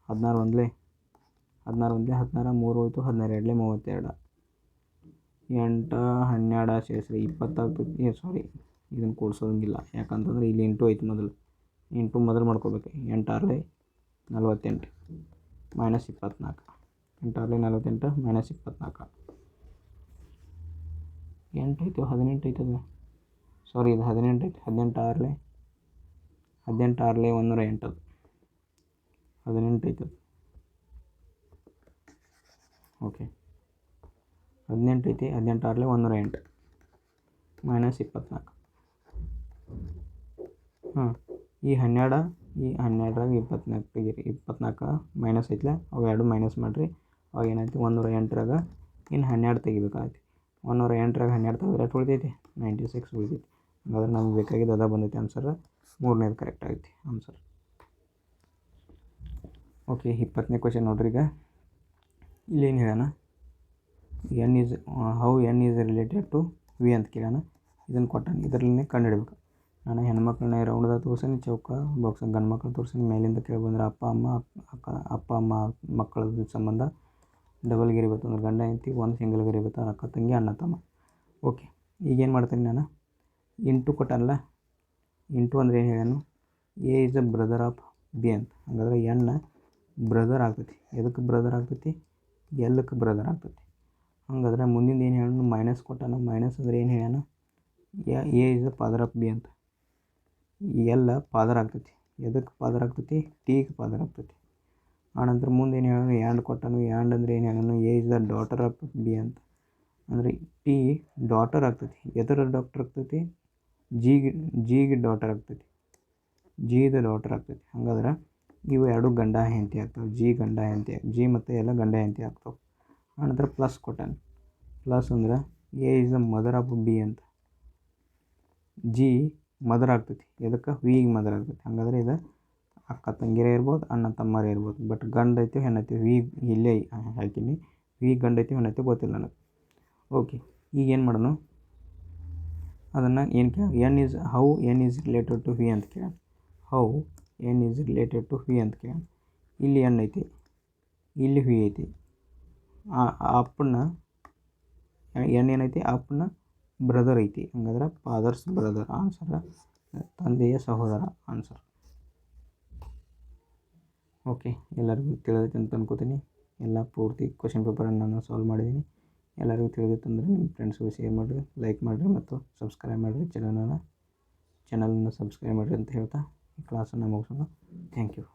16 1 16 1 16 3 ಹೋಯ್ತು, 16 2 32 8 12 ಸೇರಿಸ್ರಿ 20 ಆಗ್ತೈತಿ. ಸಾರಿ, ಇದನ್ನು ಕೂಡ್ಸೋದಂಗಿಲ್ಲ, ಯಾಕಂತಂದ್ರೆ ಇಲ್ಲಿ ಇಂಟು ಐತಿ. ಇಂಟು ಮೊದಲು ಮಾಡ್ಕೋಬೇಕು. 8 6 48 -24 8 6 48 -24 8 ಐತೆ 18 ಐತದ. ಸಾರಿ, ಇದು 18 ಐತೆ. 18 6 108 ಅದು 18 ಐತದ. ಓಕೆ, 18 ಐತಿ. 18 6 108 -24. ಹಾಂ, ಈ 12 ಈ 12ರಾಗ 24 ತೆಗೀರಿ. 24 ಮೈನಸ್ ಐತ್ಲ, ಅವು ಎರಡು ಮೈನಸ್ ಮಾಡಿರಿ. ಅವಾಗ ಏನಾಯ್ತು, 108ರಾಗ ಇನ್ನು 12 ತೆಗಿಬೇಕಾಯ್ತು. 108ರಾಗ 12 ತೆಗೆದ್ರೆ ಎಷ್ಟು ಉಳಿತೈತಿ, 96 ಉಳಿತೈತಿ. ಹಾಗಾದ್ರೆ ನಮ್ಗೆ ಬೇಕಾಗಿದ್ದು ಅದ ಬಂದೈತಿ ಆನ್ಸರ್. 3ನೇದು ಕರೆಕ್ಟ್ ಆಗೈತಿ ಆನ್ಸರ್. ಓಕೆ, 20ನೇ ಕ್ವೆಶನ್ ನೋಡ್ರಿ. ಈಗ ಇಲ್ಲೇನು ಹೇಳೋಣ, how n is related to V ಅಂತ ಕೇಳೋಣ. ಇದನ್ನು ಕೊಟ್ಟಾನೆ, ಇದರಲ್ಲೇ ಕಂಡುಹಿಡಬೇಕು. ನಾನು ಹೆಣ್ಮಕ್ಳನ್ನ ರೌಂಡ್ದಾಗ ತೋರ್ಸೀನಿ, ಚೌಕ ಬಾಕ್ಸ್. ಗಂಡು ಮಕ್ಳು ತೋರ್ಸೀನಿ, ಮೇಲಿಂದ ಕೇಳಿ ಬಂದ್ರೆ ಅಪ್ಪ ಅಮ್ಮ ಮಕ್ಕಳ ಸಂಬಂಧ ಡಬಲ್ ಗಿರಿ ಬರ್ತಂದ್ರೆ ಗಂಡ ಹೆಂಡತಿ, ಒಂದು ಸಿಂಗಲ್ ಗಿರಿ ಬರ್ತಾರೆ ಅಕ್ಕ ತಂಗಿ ಅಣ್ಣ ತಮ್ಮ. ಓಕೆ, ಈಗೇನು ಮಾಡ್ತೀನಿ ನಾನು, ಇಂಟು ಕೊಟ್ಟನಲ್ಲ, ಇಂಟು ಅಂದರೆ ಏನು ಹೇಳೋನು, A is a brother of B ಅಂತ. ಹಾಗಾದ್ರೆ ಎನ್ನ ಬ್ರದರ್ ಆಗ್ತೈತಿ. ಎದಕ್ಕೆ ಬ್ರದರ್ ಆಗ್ತೈತಿ, ಎಲ್ಲಕ್ಕೆ ಬ್ರದರ್ ಆಗ್ತೈತಿ. ಹಂಗಾದ್ರೆ ಮುಂದಿನ ಏನು ಹೇಳೋಣ, ಮೈನಸ್ ಕೊಟ್ಟಾನ. ಮೈನಸ್ ಅಂದರೆ ಏನು ಹೇಳೋಣ, A is a father of B ಅಂತ. ಎಲ್ಲ ಫಾದರ್ ಆಗ್ತೈತಿ. ಎದಕ್ಕೆ ಫಾದರ್ ಆಗ್ತೈತಿ, ಟಿಗೆ ಫಾದರ್ ಆಗ್ತೈತಿ. ಆನಂತರ ಮುಂದೆ ಏನು ಹೇಳೋಣ, ಯಾಂಡ್ ಕೊಟ್ಟನು. ಯಾಂಡ್ ಅಂದರೆ ಏನು ಹೇಳೋಣ, A is the daughter of B ಅಂತ. ಅಂದರೆ ಟಿ ಡಾಟರ್ ಆಗ್ತೈತಿ. ಎದರ ಡಾಕ್ಟರ್ ಆಗ್ತೈತಿ, ಜಿಗೆ ಡಾಟರ್ ಆಗ್ತೈತಿ. ಜಿದ ಡಾಟರ್ ಆಗ್ತೈತಿ. ಹಂಗಾದ್ರೆ ಇವು ಎರಡು ಗಂಡ ಹೆಂಡತಿ ಆಗ್ತವೆ. ಜಿ ಗಂಡ ಹೆಂಡತಿ, ಜಿ ಮತ್ತು ಎಲ್ಲ ಗಂಡ ಹೆಂಡತಿ ಆಗ್ತವೆ. ಆನಂತರ ಪ್ಲಸ್ ಕೊಟ್ಟಾನೆ. ಪ್ಲಸ್ ಅಂದ್ರೆ A is the mother of B ಅಂತ. ಜಿ ಮದರ್ ಆಗ್ತೈತಿ. ಎದಕ್ಕೆ, ವಿಗೆ ಮದರ್ ಆಗ್ತೈತಿ. ಹಾಗಾದ್ರೆ ಇದು ಅಕ್ಕ ತಂಗಿರೇ ಇರ್ಬೋದು, ಅಣ್ಣ ತಮ್ಮರೇ ಇರ್ಬೋದು. ಬಟ್ ಗಂಡು ಐತಿ ಹೆಣ್ಣೈತಿ, ವಿ ಇಲ್ಲೇ ಹಾಕೀನಿ. ವಿ ಗಂಡು ಐತಿ ಹೆಣ್ಣೈತಿ ಗೊತ್ತಿಲ್ಲ ನನಗೆ. ಓಕೆ, ಈಗೇನು ಮಾಡೋಣ, ಅದನ್ನು ಏನು ಕೇಳ, how N is related to V ಅಂತ ಕೇಳ. How N is related to V ಅಂತ ಕೇಳ. ಇಲ್ಲಿ ಎನ್ ಐತಿ, ಇಲ್ಲಿ ವಿ ಐತಿ. ಅಪ್ಪನ ಎನ್ ಏನೈತಿ, ಅಪ್ಪನ ಬ್ರದರ್ ಐತಿ. ಹಂಗಾದ್ರೆ ಫಾದರ್ಸ್ ಬ್ರದರ್ ಆನ್ಸರ್, ತಂದೆಯ ಸಹೋದರ ಆನ್ಸರ್. ಓಕೆ, ಎಲ್ಲರಿಗೂ ತಿಳಿದೈತೆ ಅಂತ ಅನ್ಕೋತೀನಿ. ಎಲ್ಲ ಪೂರ್ತಿ ಕ್ವೆಶನ್ ಪೇಪರನ್ನು ನಾನು ಸಾಲ್ವ್ ಮಾಡಿದ್ದೀನಿ. ಎಲ್ಲರಿಗೂ ತಿಳಿದಿತ್ತಂದರೆ ನಿಮ್ಮ ಫ್ರೆಂಡ್ಸ್ಗೂ ಶೇರ್ ಮಾಡಿರಿ, ಲೈಕ್ ಮಾಡಿರಿ ಮತ್ತು ಸಬ್ಸ್ಕ್ರೈಬ್ ಮಾಡಿರಿ. ಚಾನಲನ್ನು ಸಬ್ಸ್ಕ್ರೈಬ್ ಮಾಡಿರಿ ಅಂತ ಹೇಳ್ತಾ ಈ ಕ್ಲಾಸನ್ನು ಮುಗಿಸೋಣ. Thank you.